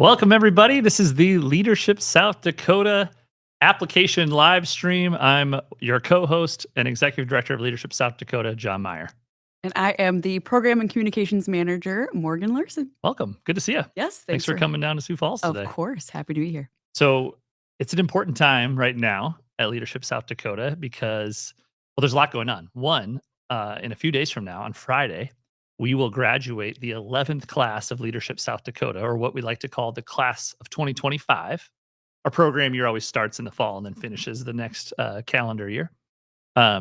Welcome, everybody. This is the Leadership South Dakota application live stream. I'm your co host and Executive Director of Leadership South Dakota, John Meyer. And I am the Program and Communications Manager, Morgan Larson. Welcome. Good to see you. Yes, Thanks for coming down to Sioux Falls Of today. course, happy to be here. So, it's an important time right now at Leadership South Dakota because, well, there's a lot going on. One, in a few days from now, on Friday, we will graduate the 11th class of Leadership South Dakota, or what we like to call the class of 2025. Our program year always starts in the fall and then finishes the next calendar year.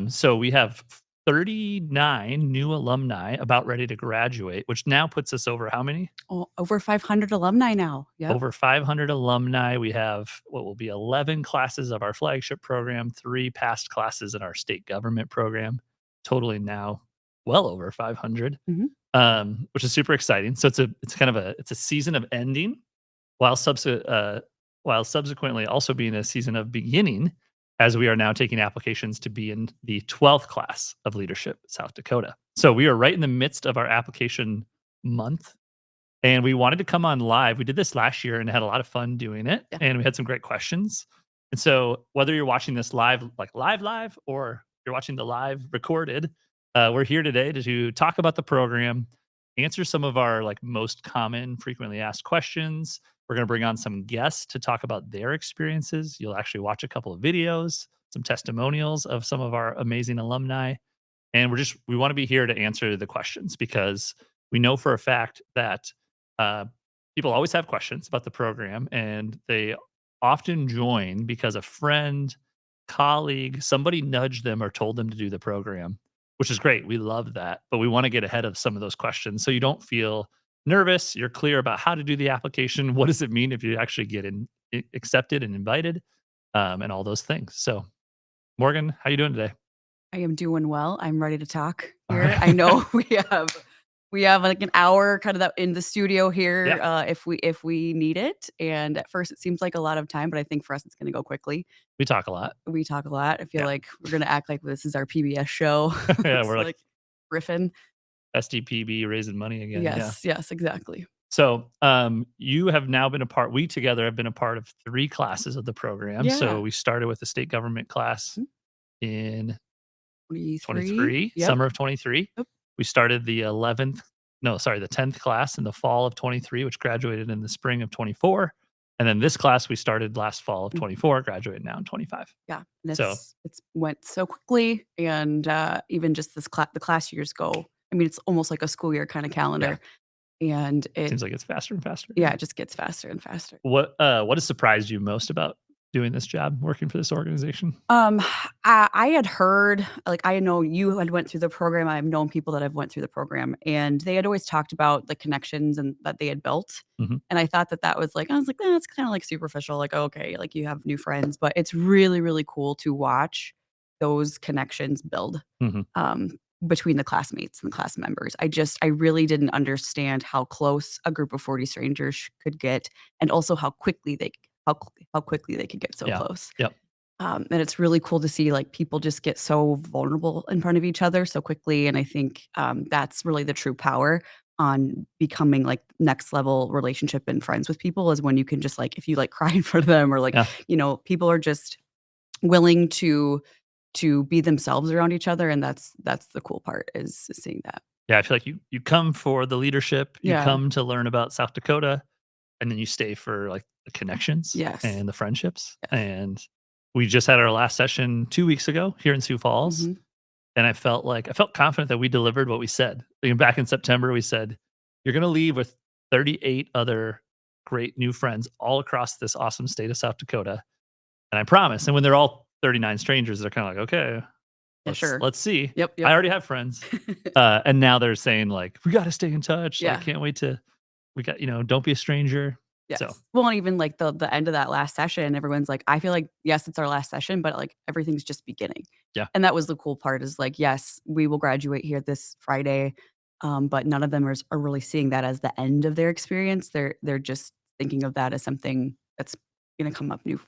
So we have 39 new alumni about ready to graduate, which now puts us over how many? Over 500 alumni now. Yeah. Over 500 alumni. We have what will be 11 classes of our flagship program, 3 past classes in our state government program, totaling now well over 500, which is super exciting. So it's kind of a season of ending while subsequently also being a season of beginning, as we are now taking applications to be in the 12th class of Leadership South Dakota. So we are right in the midst of our application month, and we wanted to come on live. We did this last year and had a lot of fun doing it, and we had some great questions. And so whether you're watching this live, like live, or you're watching the live recorded, we're here today to talk about the program, answer some of our most common frequently asked questions. We're going to bring on some guests to talk about their experiences. You'll actually watch a couple of videos, some testimonials of some of our amazing alumni. And we want to be here to answer the questions because we know for a fact that people always have questions about the program, and they often join because a friend, colleague, somebody nudged them or told them to do the program, which is great. We love that. But we want to get ahead of some of those questions so you don't feel nervous. You're clear about how to do the application. What does it mean if you actually get accepted and invited, and all those things. So, Morgan, how you doing today? I am doing well. I'm ready to talk here. Right. I know we have like an hour kind of that in the studio here, if we need it. And at first it seems like a lot of time, but I think for us it's gonna go quickly. We talk a lot. We talk a lot. I feel like we're gonna act like this is our PBS show. Yeah, It's we're like riffing. SDPB raising money again. Yes, exactly. So, you have now been we together have been a part of 3 classes of the program. Yeah. So we started with the state government class in 23. Yep. summer of 23. Yep. We started the 10th class in the fall of 23, which graduated in the spring of 24. And then this class we started last fall of 24, graduated now in 25. Yeah. And So it's went so quickly, and even just the class years go. I mean, it's almost like a school year kind of calendar. And it seems like it's faster and faster. it just gets faster and faster. What has surprised you most about doing this job, working for this organization? I had heard, like, I know you had went through the program. I've known people that have went through the program, and they had always talked about the connections and that they had built. Mhm. And I thought that was like, I was like, it's kind of like superficial. Like, okay, like you have new friends, but it's really, really cool to watch those connections build. Mhm. Between the classmates and the class members. I really didn't understand how close a group of 40 strangers could get, and also how quickly they could get so close. Yep. And it's really cool to see like people just get so vulnerable in front of each other so quickly. And I think that's really the true power on becoming like next level relationship and friends with people, is when you can just like, if you like cry in front of them, or like, people are just willing to be themselves around each other. And that's the cool part, is seeing that. Yeah, I feel like you come for the leadership, you come to learn about South Dakota, and then you stay for like the connections and the friendships. And we just had our last session 2 weeks ago here in Sioux Falls. And I felt confident that we delivered what we said. Back in September, we said, you're going to leave with 38 other great new friends all across this awesome state of South Dakota. And I promise. And when they're all 39 strangers, they're kind of like, okay, let's see. Yep. I already have friends. And now they're saying like, we got to stay in touch. Yeah. I can't wait don't be a stranger. Yes. So. Well, and even like the end of that last session, everyone's like, I feel like, yes, it's our last session, but like everything's just beginning. Yeah. And that was the cool part, is like, yes, we will graduate here this Friday. But none of them are really seeing that as the end of their experience. They're just thinking of that as something that's going to come up new.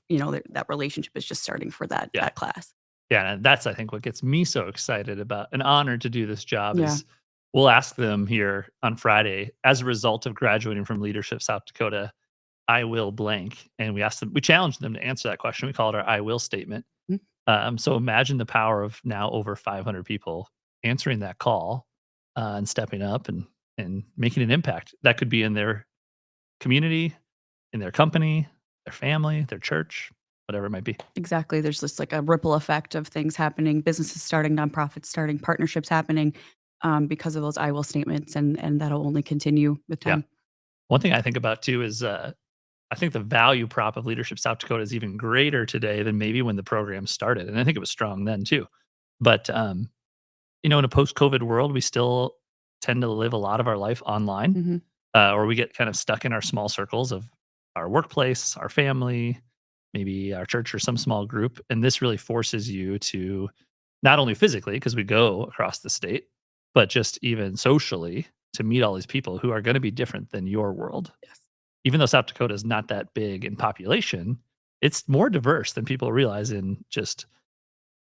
That relationship is just starting for that class. Yeah, and that's, I think, what gets me so excited about, an honor to do this job, is we'll ask them here on Friday, as a result of graduating from Leadership South Dakota, I will blank, and we challenged them to answer that question. We call it our I will statement. Mm, So imagine the power of now over 500 people answering that call and stepping up and making an impact. That could be in their community, in their company, their family, their church, whatever it might be. exactly. There's just like a ripple effect of things happening, businesses starting, nonprofits starting, partnerships happening, because of those "I will" statements, and that'll only continue with Yeah. time. One thing I think about too is I think the value prop of Leadership South Dakota is even greater today than maybe when the program started. And I think it was strong then too. But in a post-COVID world, we still tend to live a lot of our life online, Mhm. or we get kind of stuck in our small circles of our workplace, our family, maybe our church or some small group. And this really forces you to not only physically, because we go across the state, but just even socially to meet all these people who are going to be different than your world. Yes. Even though South Dakota is not that big in population, it's more diverse than people realize in just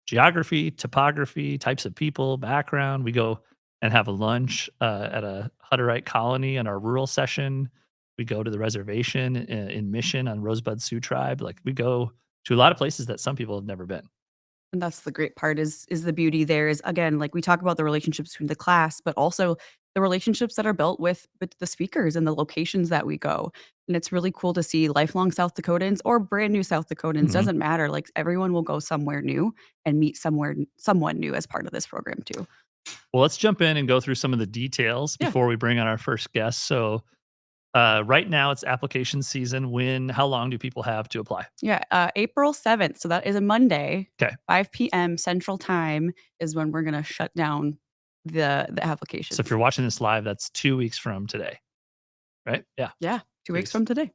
geography, topography, types of people, background. We go and have a lunch at a Hutterite colony in our rural session. We go to the reservation in Mission on Rosebud Sioux Tribe. Like we go to a lot of places that some people have never been. And that's the great part is the beauty there is, again, like, we talk about the relationships between the class, but also the relationships that are built with the speakers and the locations that we go. And it's really cool to see lifelong South Dakotans or brand new South Dakotans, Mhm. doesn't matter, like, everyone will go somewhere new and meet someone new as part of this program too. Well, let's jump in and go through some of the details Yeah. before we bring on our first guest. So, right now it's application season. How long do people have to apply? Yeah, April 7th, so that is a Monday, Okay. 5 PM Central Time is when we're gonna shut down the So if applications. you're watching this live, that's 2 weeks from today, right? Yeah, Yeah, 2 2 weeks weeks. from today.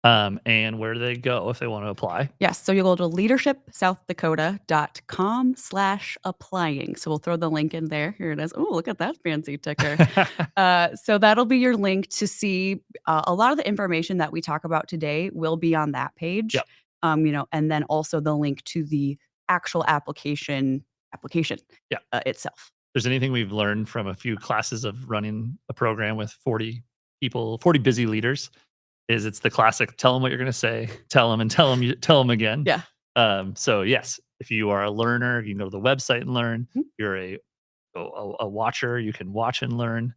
And where do they go if they want to apply? Yes, so you'll go to leadershipsouthdakota.com/applying. So we'll throw the link in there. Here it is. Oh, look at that fancy ticker. So that'll be your link to see a lot of the information that we talk about today will be on that page. Yep. And then also the link to the actual application Yeah. itself. There's anything we've learned from a few classes of running a program with 40 people, 40 busy leaders, is it's the classic tell them what you're going to say, tell them and tell them, tell them again. Yeah. So, yes, if you are a learner, you can go to the website and learn. Mhm. You're a watcher, you can watch and learn.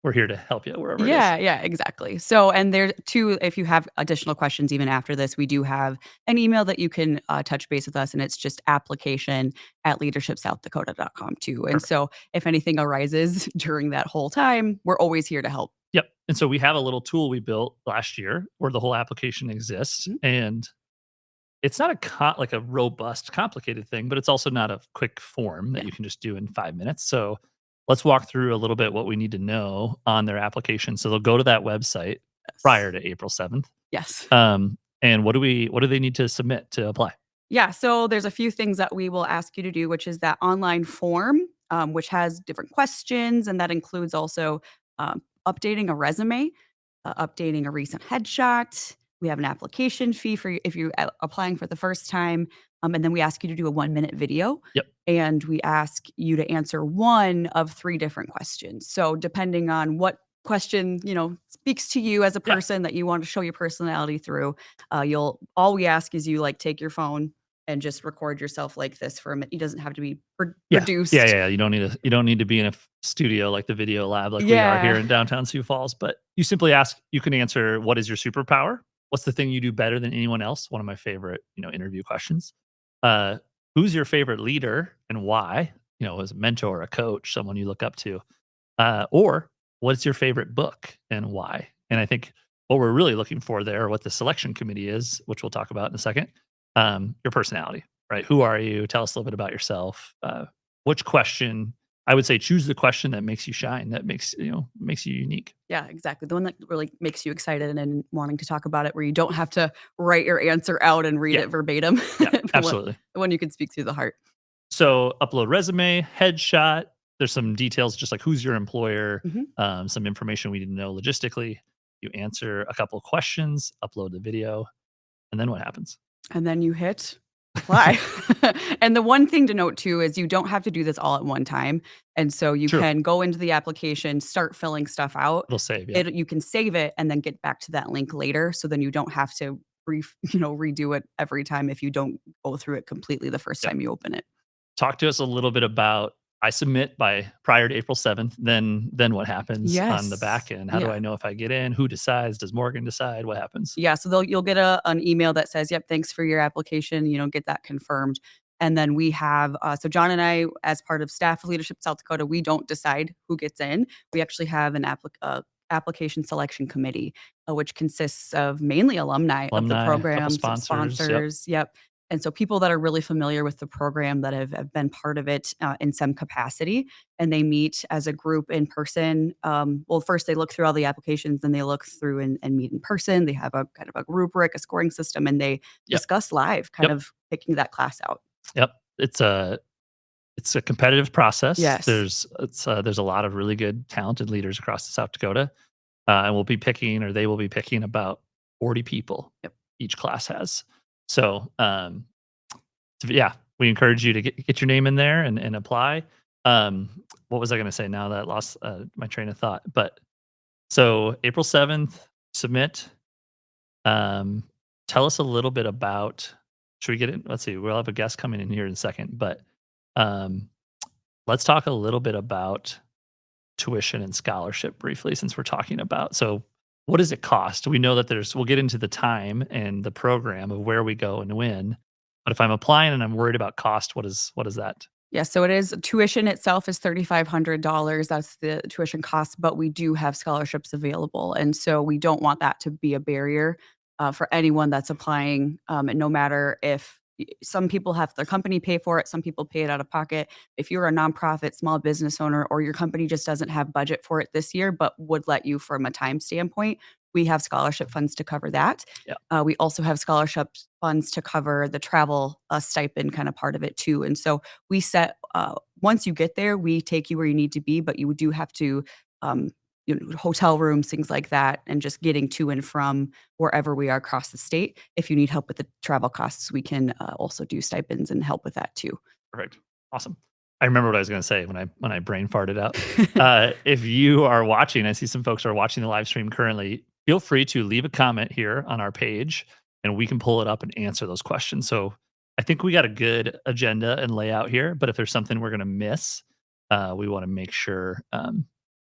We're here to help you wherever it is. Yeah, yeah, exactly. So, and there too, if you have additional questions even after this, we do have an email that you can touch base with us, and it's just application@leadershipsouthdakota.com too. And Perfect. so, if anything arises during that whole time, we're always here to help. Yep. And so we have a little tool we built last year where the whole application exists, Mhm. and it's not like a robust, complicated thing, but it's also not a quick form that Yeah. you can just do in 5 minutes. So let's walk through a little bit what we need to know on their application. So they'll go to that website Yes. prior to April 7th. Yes. And what do they need to submit to apply? Yeah, so there's a few things that we will ask you to do, which is that online form, which has different questions, and that includes also updating a resume, updating a recent headshot. We have an application fee for if you're applying for the first time, and then we ask you to do a 1 minute video, Yep. and we ask you to answer one of three different questions. So depending on what question speaks to you as a Yeah. person that you want to show your personality through, you'll all we ask is you like take your phone and just record yourself like this for a minute. It doesn't have to be Yeah. Yeah. produced. Yeah. You don't need to be in a studio like the video lab like we are here Yeah. in downtown Sioux Falls, but you can answer what is your superpower? What's the thing you do better than anyone else? One of my favorite, interview questions. Uh, who's your favorite leader and why? As a mentor, a coach, someone you look up to. Or what's your favorite book and why? And I think what we're really looking for there, what the selection committee is, which we'll talk about in a second, your personality, right? Who are you? Tell us a little bit about yourself. Which question? I would say choose the question that makes you shine, that makes you unique. Yeah, exactly. The one that really makes you excited and wanting to talk about it, where you don't have to write your answer out and read Yeah, it verbatim. yeah, the one absolutely. the one you can speak through the heart. So upload resume, headshot. There's some details, just like who's your employer, Mhm. some information we need to know logistically. You answer a couple questions, upload the video, and then what happens? And then you hit apply. And the one thing to note too is you don't have to do this all at one time. And so you True. can go into the application, start filling stuff out. It'll save, yep. You can save it and then get back to that link later. So then you don't have to redo it every time if you don't go through it completely the first Yep. time you open it. Talk to us a little bit about I submit by prior to April 7th, then what happens on the back Yes. end? How do Yeah. I know if I get in? Who decides? Does Morgan decide? What happens? Yeah, so you'll get an email that says, "Yep, thanks for your application," get that confirmed. And then we have, so John and I, as part of staff of Leadership South Dakota, we don't decide who gets in. We actually have an application selection committee, which consists of mainly alumni of the Alumni, a couple program, some sponsors, yep. sponsors. Yep. And so people that are really familiar with the program that have been part of it in some capacity, and they meet as a group in person. Well, first they look through all the applications, then they look through and meet in person. They have a kind of a rubric, a scoring system, and they Yep. discuss live, kind Yep. of picking that class out. Yep. It's a competitive process. Yes. There's a lot of really good, talented leaders across South Dakota, and we'll be picking, or they will be picking about 40 people. Yep. Each class has. So, yeah, we encourage you to get your name in there and apply. What was I going to say? Now that I lost my train of thought. But so April 7th, submit. Tell us a little bit about. Should we get in? Let's see. We'll have a guest coming in here in a second, but let's talk a little bit about tuition and scholarship briefly, since we're talking about. So, what does it cost? We know that we'll get into the time and the program of where we go and when. But if I'm applying and I'm worried about cost, what is that? Yeah, so it is tuition itself is $3,500. That's the tuition cost, but we do have scholarships available, and so we don't want that to be a barrier for anyone that's applying. And no matter if some people have their company pay for it, some people pay it out of pocket. If you're a nonprofit, small business owner, or your company just doesn't have budget for it this year, but would let you from a time standpoint, we have scholarship funds to cover that. Yeah. We also have scholarship funds to cover the travel stipend kind of part of it too. And so we set once you get there, we take you where you need to be, but you do have to um, hotel rooms, things like that, and just getting to and from wherever we are across the state. If you need help with the travel costs, we can also do stipends and help with that too. Perfect. Awesome. I remember what I was going to say when I brain farted out. If you are watching, I see some folks are watching the live stream currently. Feel free to leave a comment here on our page, and we can pull it up and answer those questions. So I think we got a good agenda and layout here. But if there's something we're going to miss, we want to make sure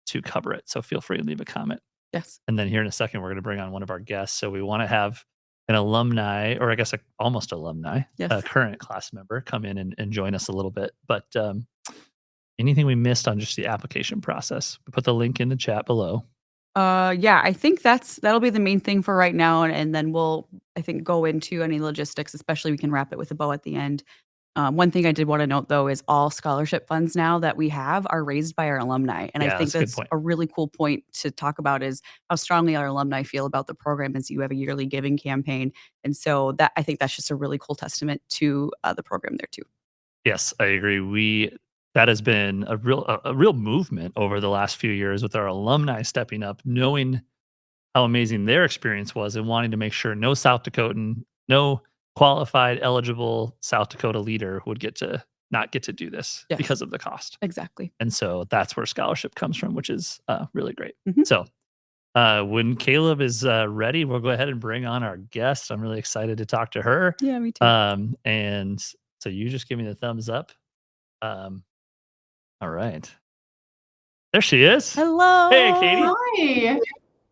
to cover it. So feel free to leave a comment. Yes. And then here in a second, we're going to bring on one of our guests. So we want to have an alumni, or I guess almost alumni, Yes. a current class member come in and join us a little bit. But anything we missed on just the application process, we put the link in the chat below. Yeah, I think that'll be the main thing for right now, and then we'll, I think, go into any logistics, especially we can wrap it with a bow at the end. One thing I did want to note, though, is all scholarship funds now that we have are raised by our alumni, and I Yeah, think that's a good that's point. a really cool point to talk about is how strongly our alumni feel about the program as you have a yearly giving campaign, and so that I think that's just a really cool testament to the program there too. Yes, I agree. That has been a real movement over the last few years with our alumni stepping up, knowing how amazing their experience was and wanting to make sure no South Dakotan, no qualified, eligible South Dakota leader would not get to do this Yes. because of the cost. Exactly. And so that's where scholarship comes from, which is really great. Mhm. So when Caleb is ready, we'll go ahead and bring on our guest. I'm really excited to talk to her. Yeah, me too. And so you just give me the thumbs up. All right. There she is. Hello. Hey, Katie. Hi.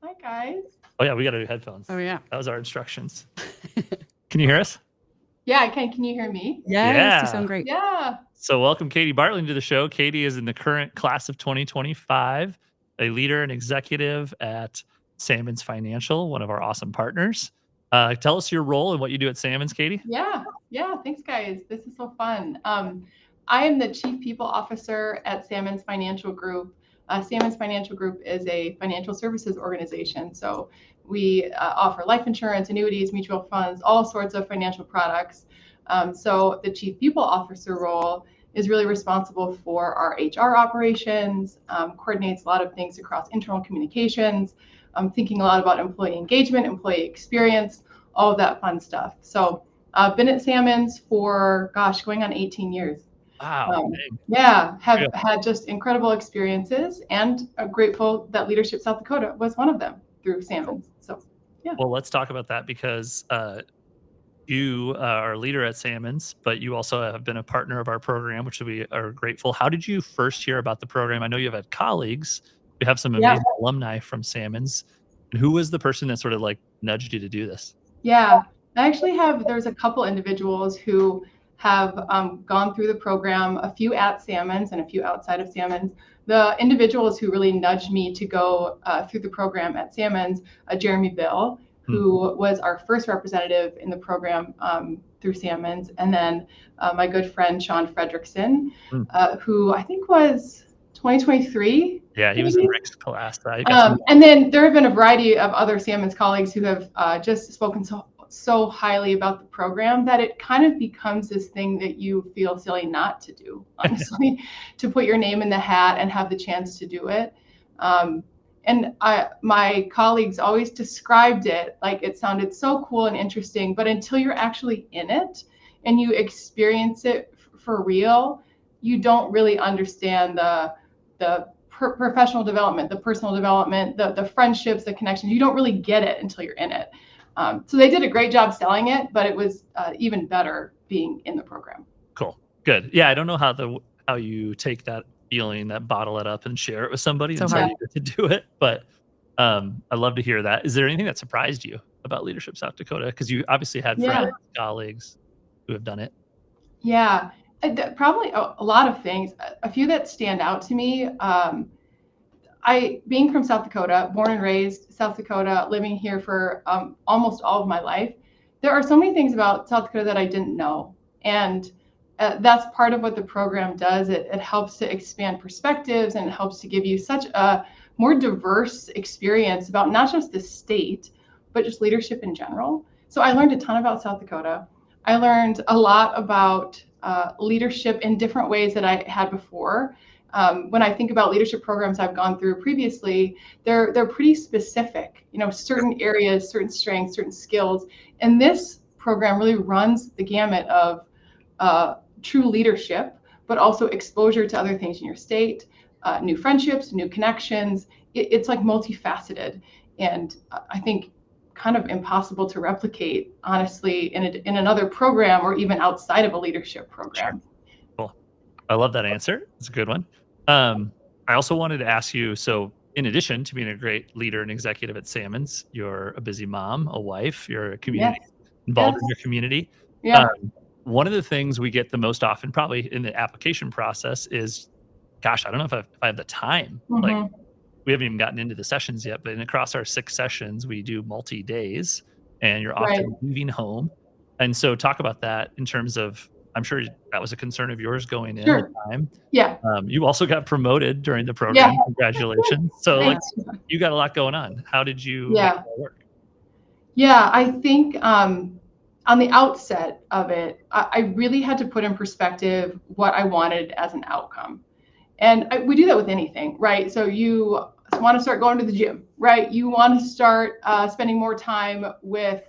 Hi, guys. Oh, yeah, we got to do headphones. Oh yeah. That was our instructions. Can you hear us? Yeah, I can. Can you hear me? Yes, Yeah. you sound great. Yeah. So welcome Katie Bartling to the show. Katie is in the current class of 2025, a leader and executive at Salmons Financial, one of our awesome partners. Tell us your role and what you do at Salmons, Katie. Yeah. Thanks, guys. This is so fun. I am the Chief People Officer at Salmons Financial Group. Salmons Financial Group is a financial services organization. So we offer life insurance, annuities, mutual funds, all sorts of financial products. So the Chief People Officer role is really responsible for our HR operations, coordinates a lot of things across internal communications, thinking a lot about employee engagement, employee experience, all of that fun stuff. So Been at Salmons for, gosh, going on 18 years. Wow. Dang. Yeah, have Yeah. had just incredible experiences, and grateful that Leadership South Dakota was one of them through Salmons. So, yeah. Well, let's talk about that because you are a leader at Salmons, but you also have been a partner of our program, which we are grateful. How did you first hear about the program? I know you've had colleagues. We have some Yeah. amazing alumni from Salmons. And who was the person that sort of like nudged you to do this? Yeah, there's a couple individuals who have gone through the program, a few at Salmons and a few outside of Salmons. The individuals who really nudged me to go through the program at Salmons, Jeremy Bill, Hmm. who was our first representative in the program through Salmons, and then my good friend Sean Fredrickson, Hmm. who I think was 2023. Yeah, he was in Maybe? Rick's class. I got to And then there have been a variety of other Salmons colleagues who have just spoken so highly about the program that it kind of becomes this thing that you feel silly not to do, honestly, to put your name in the hat and have the chance to do it. And my colleagues always described it like it sounded so cool and interesting, but until you're actually in it and you experience it for real, you don't really understand the professional development, the personal development, the friendships, the connections. You don't really get it until you're in it. So they did a great job selling it, but it was even better being in the program. Cool. Good. Yeah, I don't know how you take that feeling, that bottle it up and share it with somebody So until hard. you get to do it. But I love to hear that. Is there anything that surprised you about Leadership South Dakota? Because you obviously had friends, Yeah, colleagues who have done it. yeah. Probably a lot of things. A few that stand out to me. I, being from South Dakota, born and raised South Dakota, living here for almost all of my life, there are so many things about South Dakota that I didn't know. And that's part of what the program does. It helps to expand perspectives, and it helps to give you such a more diverse experience about not just the state, but just leadership in general. So I learned a ton about South Dakota. I learned a lot about leadership in different ways that I had before. When I think about leadership programs I've gone through previously, they're pretty specific. You know, certain areas, certain strengths, certain skills, and this program really runs the gamut of true leadership, but also exposure to other things in your state, new friendships, new connections. It's like multifaceted, and I think kind of impossible to replicate, honestly, in another program or even outside of a leadership Sure. program. Cool. I love that answer. It's a good one. Um, I also wanted to ask you, so in addition to being a great leader and executive at Salmons, you're a busy mom, a wife, you're a community Yes, involved yes, in your community. yeah. Um, one of the things we get the most often, probably in the application process, is, gosh, I don't know if I have the time. Like, Hmm. we haven't even gotten into the sessions yet, but across our 6 sessions, we do multi days, and you're Right. often leaving home. And so, talk about that in terms of, I'm sure that was a concern of yours going in, the Sure. time. Yeah. You also got promoted during the Yeah. program. Congratulations. So, like, Thanks. you got a lot going on. How did you make it Yeah. all work? Yeah. I think on the outset of it, I really had to put in perspective what I wanted as an outcome. And we do that with anything, right? So you want to start going to the gym, right? You want to start spending more time with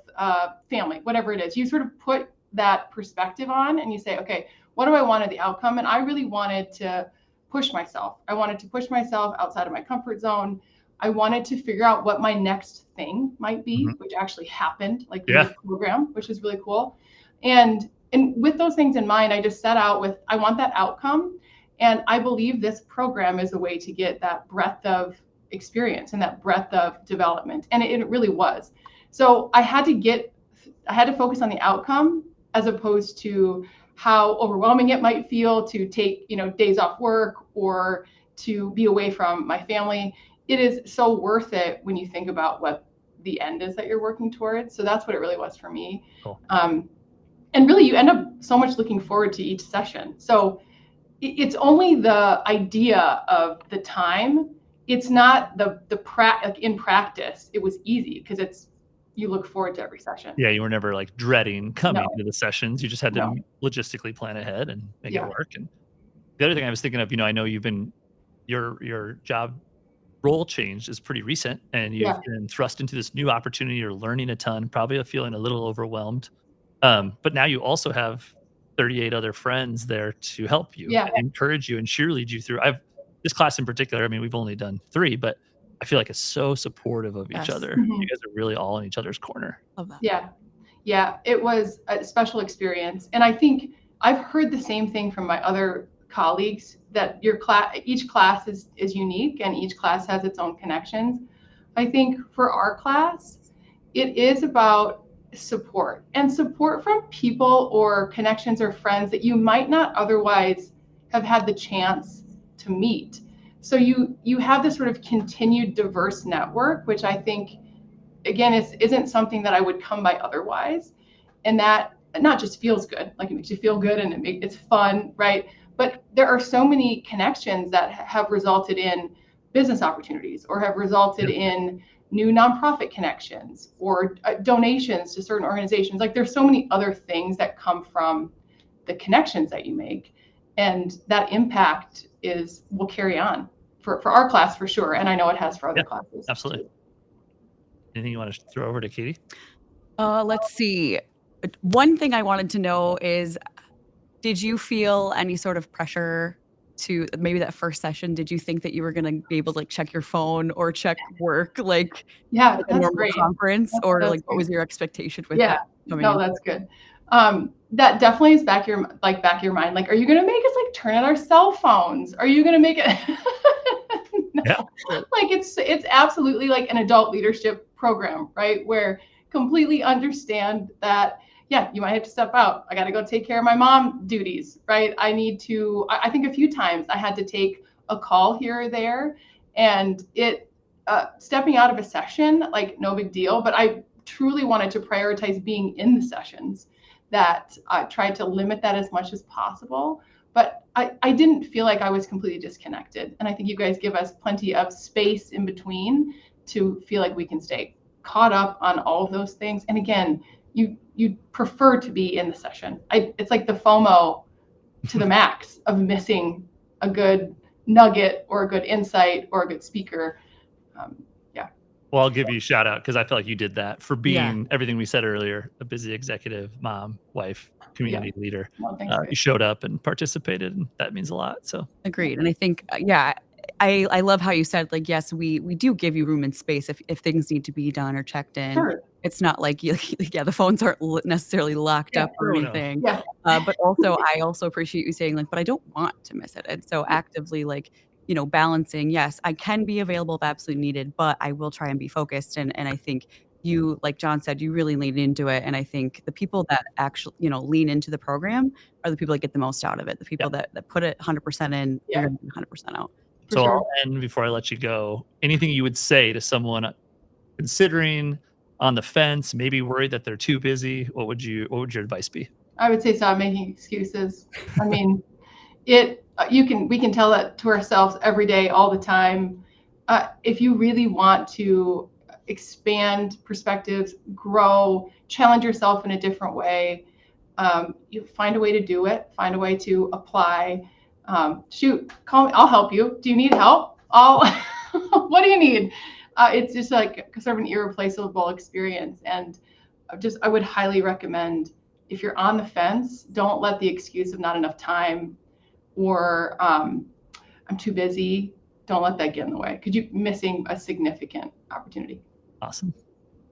family, whatever it is. You sort of put that perspective on and you say, okay, what do I want at the outcome? And I really wanted to push myself. I wanted to push myself outside of my comfort zone. I wanted to figure out what my next thing might be, Mhm. which actually happened, like in Yeah. the program, which is really cool. And with those things in mind, I just set out with, I want that outcome. And I believe this program is a way to get that breadth of experience and that breadth of development. And it really was. So I had to focus on the outcome as opposed to how overwhelming it might feel to take, days off work or to be away from my family. It is so worth it when you think about what the end is that you're working towards. So that's what it really was for me. Cool. And really, you end up so much looking forward to each session. So it's only the idea of the time. It's not like in practice. It was easy because you look forward to every session. Yeah, you were never, like, dreading coming No, to the sessions. You just had to no, logistically plan ahead and make it yeah, work. And the other thing I was thinking of, I know your job role change is pretty recent, and you've yeah, been thrust into this new opportunity. You're learning a ton, probably feeling a little overwhelmed. But now you also have 38 other friends there to help you, Yeah. and encourage you, and cheerlead you through. This class in particular, I mean, we've only done 3, but I feel like it's so supportive of each Yes. other. Mhm. You guys are really all in each other's corner. Love that. Yeah. Yeah, it was a special experience. And I think I've heard the same thing from my other colleagues, that each class is unique and each class has its own connections. I think for our class, it is about support, and support from people or connections or friends that you might not otherwise have had the chance to meet. So you have this sort of continued diverse network, which I think, again, isn't something that I would come by otherwise. And that not just feels good, like it makes you feel good and it's fun, right? But there are so many connections that have resulted in business opportunities, or have resulted in new nonprofit connections, or donations to certain organizations. Like, there's so many other things that come from the connections that you make, and that impact will carry on for our class for sure, and I know it has for other classes. Absolutely. Anything you want to throw over to Katie? Let's see. One thing I wanted to know is, did you feel any sort of pressure to maybe that first session? Did you think that you were going to be able to like check your phone or check work Yeah, like a that's normal great. conference, or That's like what was great. your expectation with Yeah, that coming no, in? that's good. That definitely is back your mind. Like, are you gonna make us like turn on our cell phones? Are you gonna make it? No. Yeah. Like, it's absolutely like an adult leadership program, right? Where completely understand that, yeah, you might have to step out. I got to go take care of my mom duties, right? I need to. I think a few times I had to take a call here or there, and stepping out of a session, like, no big deal. But I truly wanted to prioritize being in the sessions, that I tried to limit that as much as possible. But I didn't feel like I was completely disconnected. And I think you guys give us plenty of space in between to feel like we can stay caught up on all of those things. And again, you prefer to be in the session. It's like the FOMO to the max of missing a good nugget or a good insight or a good speaker. Yeah. Well, I'll give you a shout out because I feel like you did that for Yeah. being everything we said earlier, a busy executive, mom, wife, community leader. Well, thanks, You showed up and participated, and that means a lot. So Agreed. And I think, I love how you said, like, yes, we do give you room and space if things need to be done or checked in. Sure. It's not like the phones aren't necessarily locked Yeah. up or No, no. anything. Yeah. But also, I also appreciate you saying, like, but I don't want to miss it. And so actively, like, balancing, yes, I can be available if absolutely needed, but I will try and be focused. And I think you, like John said, you really lean into it. And I think the people that actually, lean into the program are the people that get the most out of it. The people that put it 100% in, Yeah. they're going to be 100% out. For So sure. I'll end before I let you go. Anything you would say to someone considering, on the fence, maybe worried that they're too busy? What would your advice be? I would say stop making excuses. I mean, we can tell that to ourselves every day, all the time. If you really want to expand perspectives, grow, challenge yourself in a different way, you find a way to do it. Find a way to apply. Shoot, call me. I'll help you. Do you need help? What do you need? It's just like sort of an irreplaceable experience, and I would highly recommend, if you're on the fence, don't let the excuse of not enough time, or I'm too busy. Don't let that get in the way, because you're missing a significant opportunity. Awesome.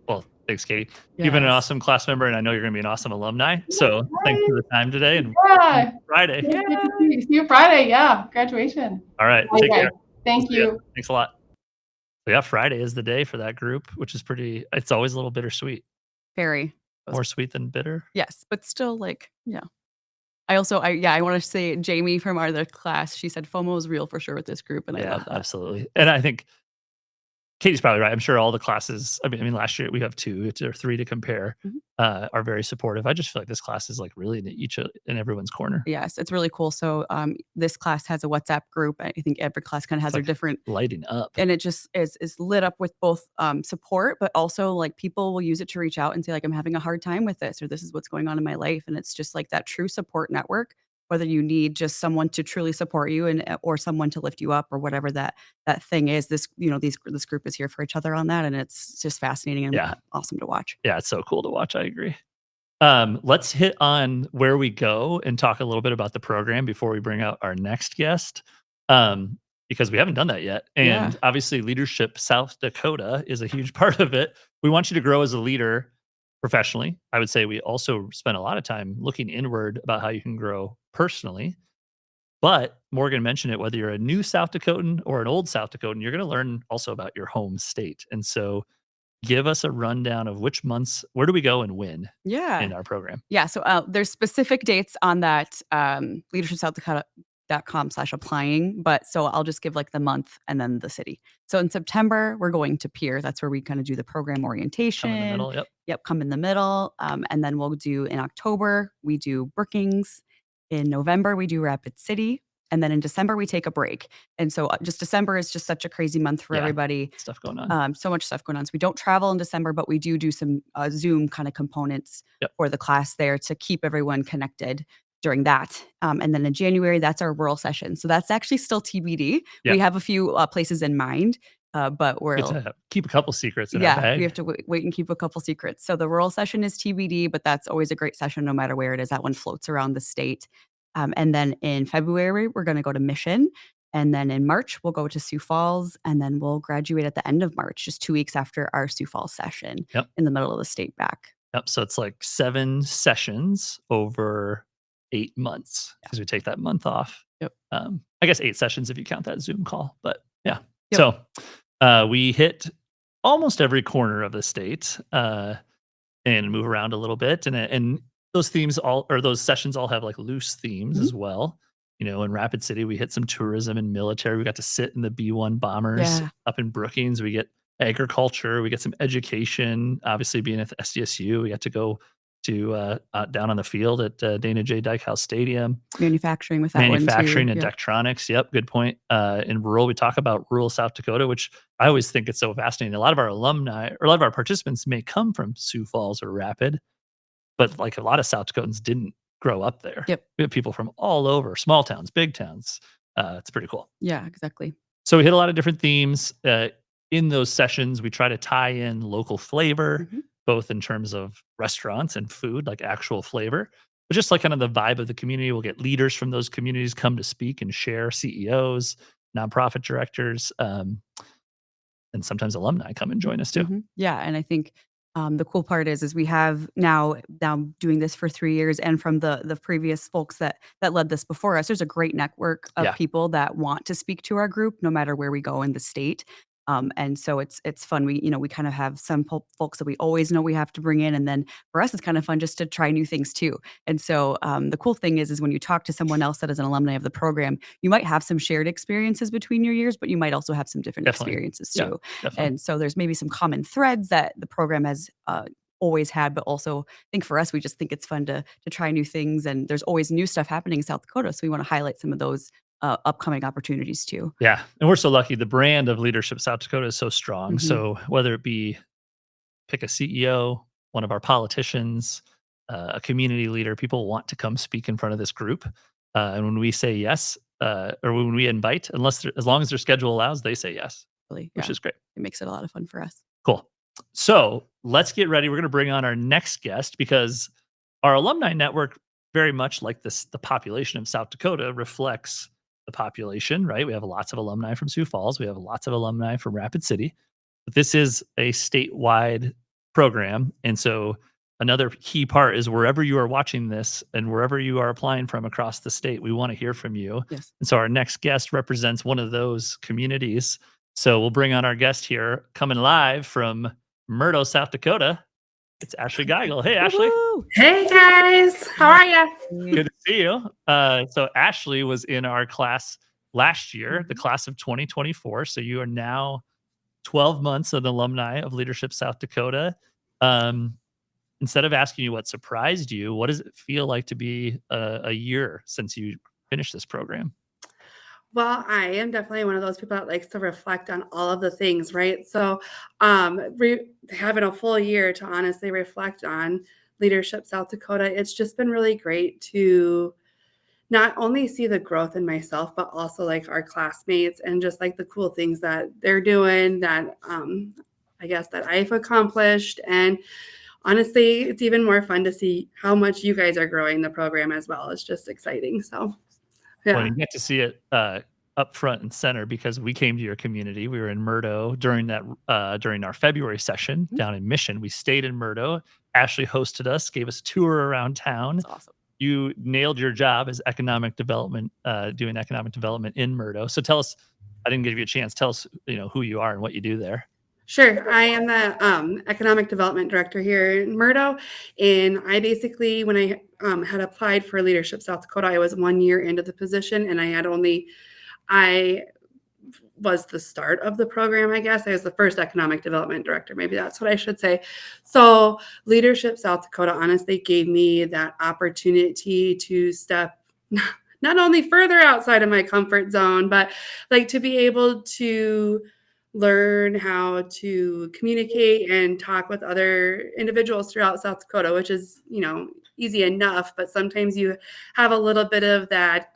Well, thanks, Katie. You've been an awesome class member, and I know you're going to be an awesome alumni. So thanks for the time today, and Yeah. Friday. Good to see you Friday. Yeah, graduation. All right. Take Okay. care. Thank See ya. you. Thanks a lot. So yeah, Friday is the day for that group, which is it's always a little bittersweet. Very. More sweet than bitter. Yes, but still, like, yeah. I want to say Jamie from our other class, she said FOMO is real for sure with this group, and I love that. Absolutely. And I think Katie's probably right. I'm sure all the classes, I mean, last year we have 2 or 3 to compare, are very supportive. I just feel like this class is like really in everyone's corner. Yes, it's really cool. So this class has a WhatsApp group. I think every class kind of has their different lighting up, and it just is lit up with both support, but also like people will use it to reach out and say, like, I'm having a hard time with this, or this is what's going on in my life. And it's just like that true support network, whether you need just someone to truly support you or someone to lift you up, or whatever that thing is. This group is here for each other on that, and it's just fascinating and awesome to watch. Yeah, it's so cool to watch. I agree. Let's hit on where we go and talk a little bit about the program before we bring out our next guest, because we haven't done that yet. Yeah. And obviously, Leadership South Dakota is a huge part of it. We want you to grow as a leader professionally. I would say we also spend a lot of time looking inward about how you can grow personally. But Morgan mentioned it, whether you're a new South Dakotan or an old South Dakotan, you're going to learn also about your home state. And so give us a rundown of which months, where do we go and when Yeah. in our program? Yeah. So there's specific dates on that leadershipsouthdakota.com/applying. But so I'll just give like the month and then the city. So in September, we're going to Pierre. That's where we kind of do the program orientation. Come in the middle. Yep. Yep. Come in the middle. And then we'll do in October, we do Brookings. In November, we do Rapid City. And then in December, we take a break. And so just December is just such a crazy month for Yeah. everybody. Stuff going on. So much stuff going on. So we don't travel in December, but we do some Zoom kind of components Yep. for the class there to keep everyone connected during that. And then in January, that's our rural session. So that's actually still TBD. Yeah. We have a few places in mind, but Get we'll to keep a couple secrets in our bag. we have to wait and keep a couple secrets. So the rural session is TBD, but that's always a great session no matter where it is. That one floats around the state. And then in February, we're going to go to Mission. And then in March, we'll go to Sioux Falls. And then we'll graduate at the end of March, just 2 weeks after our Sioux Falls session Yep. in the middle of the state back. Yep. So it's like 7 sessions over 8 months because we take that month off. Yep. I guess 8 sessions if you count that Zoom call, but yeah. Yep. So we hit almost every corner of the state and move around a little bit. And those themes those sessions all have like loose themes as well. You know, in Rapid City, we hit some tourism and military. We got to sit in the B-1 bombers. Yeah. Up in Brookings. We get agriculture. We get some education. Obviously, being at the SDSU, we got to go to down on the field at Dana J. Dykhouse Stadium. Manufacturing with that Manufacturing one too. and Daktronics. Yep, good point. In rural, we talk about rural South Dakota, which I always think it's so fascinating. A lot of our alumni or a lot of our participants may come from Sioux Falls or Rapid, but like a lot of South Dakotans didn't grow up there. Yep. We have people from all over, small towns, big towns. It's pretty cool. Yeah, exactly. So we hit a lot of different themes. In those sessions, we try to tie in local flavor, both in terms of restaurants and food, like actual flavor, but just like kind of the vibe of the community. We'll get leaders from those communities come to speak and share, CEOs, nonprofit directors, and sometimes alumni come and join us too. Yeah, and I think the cool part is we have now doing this for 3 years, and from the previous folks that led this before us, there's a great network of people that want to speak to our group, no matter where we go in the state. And so it's fun. We kind of have some folks that we always know we have to bring in, and then for us, it's kind of fun just to try new things too. And so the cool thing is when you talk to someone else that is an alumni of the program, you might have some shared experiences between your years, but you might also have some different experiences too. And so there's maybe some common threads that the program has always had, but also I think for us, we just think it's fun to try new things, and there's always new stuff happening in South Dakota, so we want to highlight some of those upcoming opportunities too. Yeah. And we're so lucky. The brand of Leadership South Dakota is so strong. So whether it be pick a CEO, one of our politicians, a community leader, people want to come speak in front of this group. And when we say yes, or when we invite, as long as their schedule allows, they say yes, which is great. It makes it a lot of fun for us. Cool. So let's get ready. We're going to bring on our next guest because our alumni network, very much like the population of South Dakota, reflects the population, right? We have lots of alumni from Sioux Falls. We have lots of alumni from Rapid City. But this is a statewide program. And so another key part is wherever you are watching this and wherever you are applying from across the state, we want to hear from you. Yes. And so our next guest represents one of those communities. So we'll bring on our guest here, coming live from Murdo, South Dakota. It's Ashley Geigel. Hey, Ashley. Woo-hoo! Hey, guys. How are you? Good to see you. So Ashley was in our class last year, the class of 2024. So you are now 12 months an alumni of Leadership South Dakota. Instead of asking you what surprised you, what does it feel like to be a year since you finished this program? Well, I am definitely one of those people that likes to reflect on all of the things, right? So having a full year to honestly reflect on Leadership South Dakota, it's just been really great to not only see the growth in myself, but also like our classmates and just like the cool things that they're doing that I guess that I've accomplished. And honestly, it's even more fun to see how much you guys are growing the program as well. It's just exciting. So, Well, yeah. you get to see it up front and center because we came to your community. We were in Murdo during that during our February session Mhm. down in Mission. We stayed in Murdo. Ashley hosted us, gave us a tour around town. That's awesome. You nailed your job as economic development, doing economic development in Murdo. So tell us, I didn't give you a chance. Tell us, who you are and what you do there. Sure. I am the economic development director here in Murdo. And I basically, when I had applied for Leadership South Dakota, I was 1 year into the position and I was the start of the program, I guess. I was the first economic development director. Maybe that's what I should say. So Leadership South Dakota honestly gave me that opportunity to step not only further outside of my comfort zone, but like to be able to learn how to communicate and talk with other individuals throughout South Dakota, which is, easy enough, but sometimes you have a little bit of that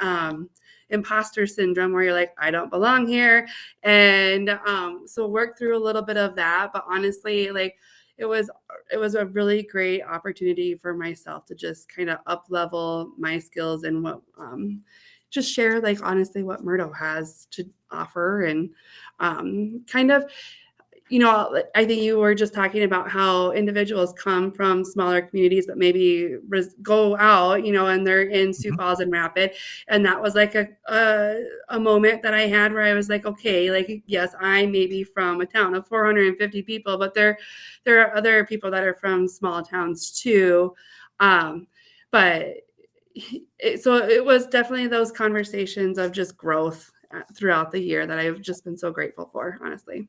imposter syndrome where you're like, I don't belong here. And so work through a little bit of that. But honestly, like it was a really great opportunity for myself to just kind of up level my skills and what just share like honestly what Murdo has to offer and kind of I think you were just talking about how individuals come from smaller communities, but maybe go out, and they're in Sioux Mhm. Falls and Rapid. And that was like a moment that I had where I was like, okay, like, yes, I may be from a town of 450 people, but there are other people that are from small towns too. But so it was definitely those conversations of just growth throughout the year that I've just been so grateful for, honestly.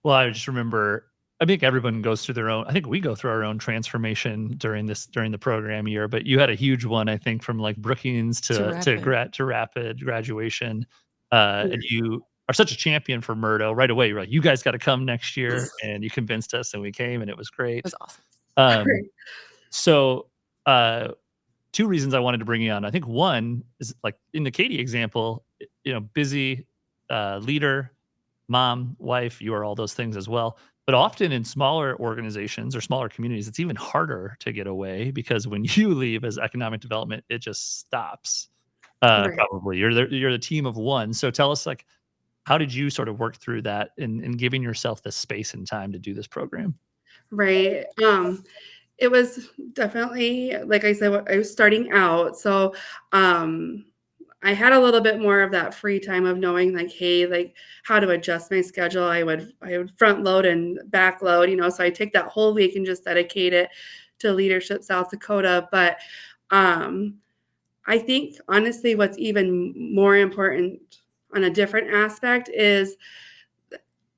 Well, I just remember, I think everyone goes through their own, I think we go through our own transformation during the program year, but you had a huge one, I think, from like Brookings To to rapid graduation. And you are such a champion for Murdo right away. You're like, you guys got to come next year. And you convinced us and we came and it was It great. was awesome. Um, so uh two reasons I wanted to bring you on. I think one is like in the Katie example, busy leader, mom, wife, you are all those things as well. But often in smaller organizations or smaller communities, it's even harder to get away because when you leave as economic development, it just stops. Right. Probably you're the team of one. So tell us, like, how did you sort of work through that in giving yourself the space and time to do this program? Right. It was definitely, like I said, I was starting out. So um, I had a little bit more of that free time of knowing like, hey, like how to adjust my schedule. I would front load and back load, so I take that whole week and just dedicate it to Leadership South Dakota. But um, I think honestly, what's even more important on a different aspect is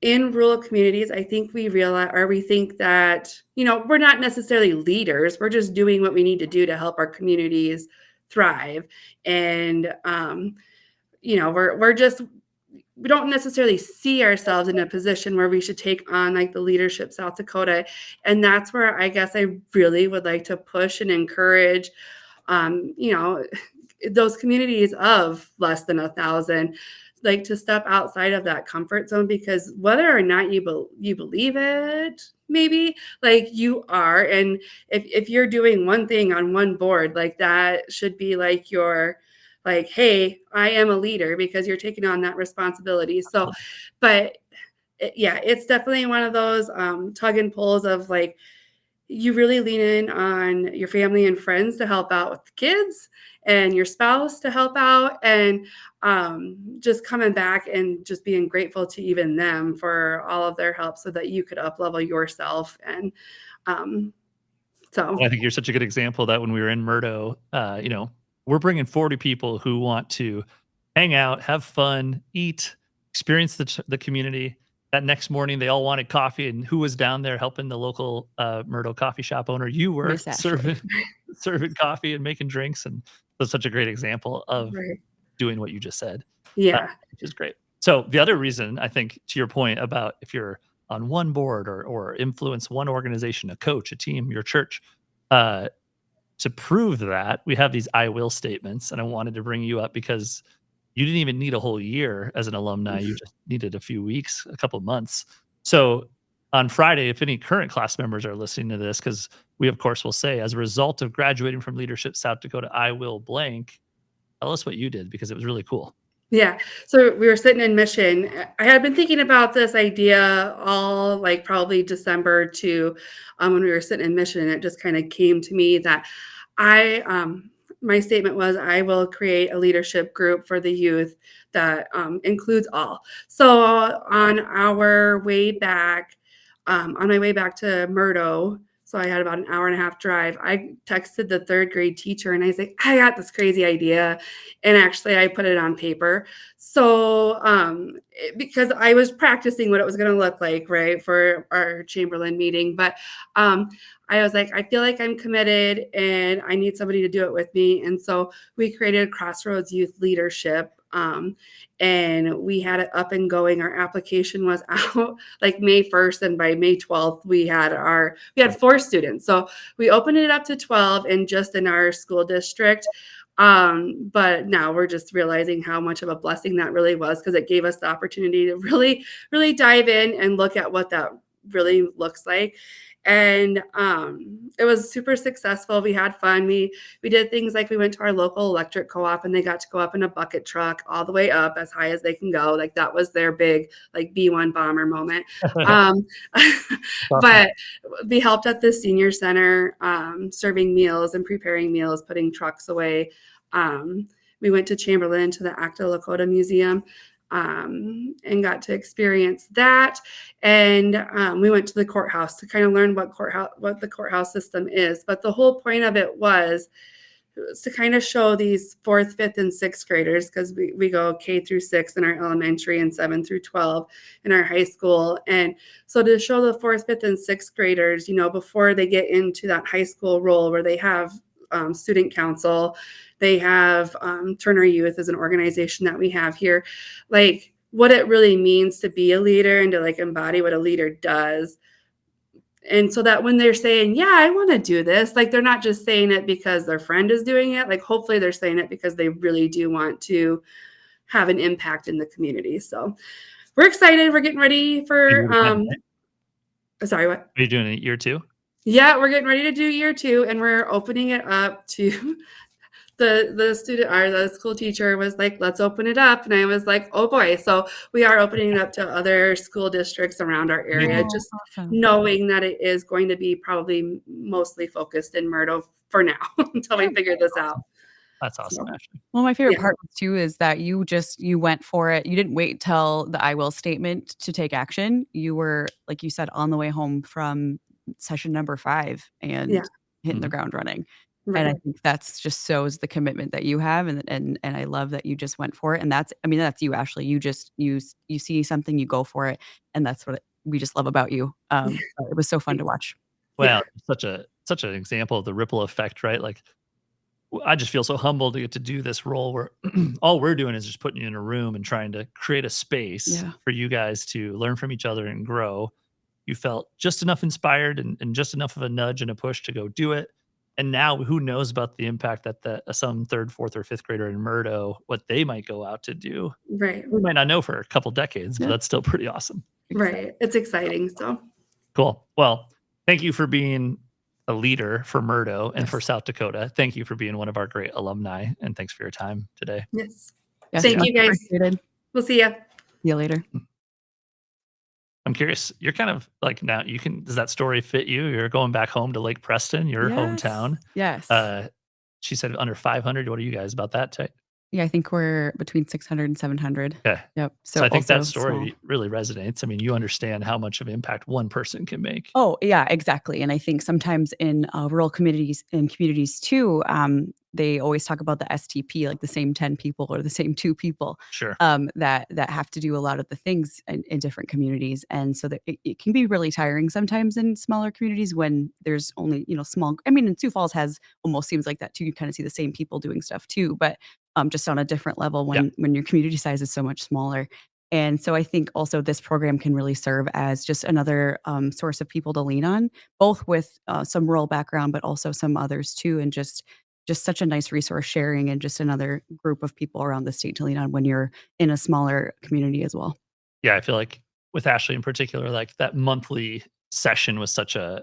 in rural communities, I think we realize or we think that, we're not necessarily leaders. We're just doing what we need to do to help our communities thrive. And we don't necessarily see ourselves in a position where we should take on like the Leadership South Dakota. And that's where I guess I really would like to push and encourage um, you know, those communities of less than 1,000, like to step outside of that comfort zone, because whether or not you believe it, maybe like you are, and if you're doing one thing on one board, like that should be like your like, hey, I am a leader because you're taking on that responsibility. So, but yeah, it's definitely one of those tug and pulls of like you really lean in on your family and friends to help out with the kids and your spouse to help out and just coming back and just being grateful to even them for all of their help so that you could up level yourself and um, I so think you're such a good example that when we were in Murdo, we're bringing 40 people who want to hang out, have fun, eat, experience the community. That next morning, they all wanted coffee, and who was down there helping the local Murdo coffee shop owner? You were Miss Ashley. serving coffee and making drinks, and that's such a great example of right. doing what you just said, Yeah. which is great. So the other reason I think, to your point about if you're on one board or influence one organization, a coach, a team, your church, uh, to prove that, we have these I will statements, and I wanted to bring you up because you didn't even need a whole year as an alumni. You just needed a few weeks, a couple of months. So on Friday, if any current class members are listening to this, because we, of course, will say, as a result of graduating from Leadership South Dakota, I will blank. Tell us what you did because it was really cool. Yeah. So we were sitting in Mission. I had been thinking about this idea all like probably December to when we were sitting in Mission. And it just kind of came to me that my statement was, I will create a leadership group for the youth that includes all. So on our way back, on my way back to Murdo, so I had about an hour and a half drive. I texted the third grade teacher and I was like, I got this crazy idea. And actually I put it on paper. So because I was practicing what it was going to look like, right, for our Chamberlain meeting. But I was like, I feel like I'm committed and I need somebody to do it with me. And so we created Crossroads Youth Leadership. And we had it up and going. Our application was out like May 1st, and by May 12th, we had 4 students. So we opened it up to 12 and just in our school district. But now we're just realizing how much of a blessing that really was, because it gave us the opportunity to really, really dive in and look at what that really looks like. And it was super successful. We had fun. We did things like we went to our local electric co-op and they got to go up in a bucket truck all the way up as high as they can go. Like that was their big like B-1 bomber moment. But we helped at the senior center, serving meals and preparing meals, putting trucks away. We went to Chamberlain to the Acta Lakota Museum. And got to experience that. And we went to the courthouse to kind of learn what the courthouse system is. But the whole point of it was to kind of show these 4th, 5th, and 6th graders, because we go K through 6 in our elementary and 7 through 12 in our high school. And so to show the 4th, 5th, and 6th graders, before they get into that high school role where they have student council, they have Turner Youth as an organization that we have here, like what it really means to be a leader and to like embody what a leader does. And so that when they're saying, yeah, I want to do this, like they're not just saying it because their friend is doing it. Like hopefully they're saying it because they really do want to have an impact in the community. So we're excited. We're getting ready for sorry, what? Are you doing it year 2? Yeah, we're getting ready to do year 2, and we're opening it up to the student, or the school teacher was like, let's open it up. And I was like, oh boy. So we are opening it up to other school districts around our area, just knowing that it is going to be probably mostly focused in Murdo for now until we figure this out. That's awesome, Ashley. Well, my favorite part too is that you went for it. You didn't wait till the I will statement to take action. You were, like you said, on the way home from session number 5 and hitting the ground running. Right. And I think that's just shows the commitment that you have, and I love that you just went for it. And that's you, Ashley. You just you see something, you go for it, and that's what we just love about you. It was so fun to watch. Well, such an example of the ripple effect, right? Like I just feel so humbled to get to do this role where all we're doing is just putting you in a room and trying to create a space for you guys to learn from each other and grow. You felt just enough inspired and just enough of a nudge and a push to go do it. And now who knows about the impact that some 3rd, 4th, or 5th grader in Murdo, what they might go out to do. Right. We might not know for a couple decades, but that's still pretty awesome. Right. It's exciting. So cool. Well, thank you for being a leader for Murdo and for South Dakota. Thank you for being one of our great alumni, and thanks for your time today. Yes. Thank you guys. We'll see you. See you later. I'm curious, you're kind of like now does that story fit you? You're going back home to Lake Preston, your hometown. Yes. She said under 500. What are you guys about that? Yeah, I think we're between 600 and 700. Okay. Yep. So I think that story really resonates. I mean, you understand how much of impact one person can make. Oh, yeah, exactly. And I think sometimes in rural communities too, they always talk about the STP, like the same 10 people or the same 2 people. Sure. That have to do a lot of the things in different communities. And so that it can be really tiring sometimes in smaller communities when there's only, small. I mean, in Sioux Falls almost seems like that too. You kind of see the same people doing stuff too, but just on a different level when your community size is so much smaller. And so I think also this program can really serve as just another source of people to lean on, both with some rural background, but also some others too. And just such a nice resource sharing and just another group of people around the state to lean on when you're in a smaller community as well. Yeah, I feel like with Ashley in particular, like that monthly session was such a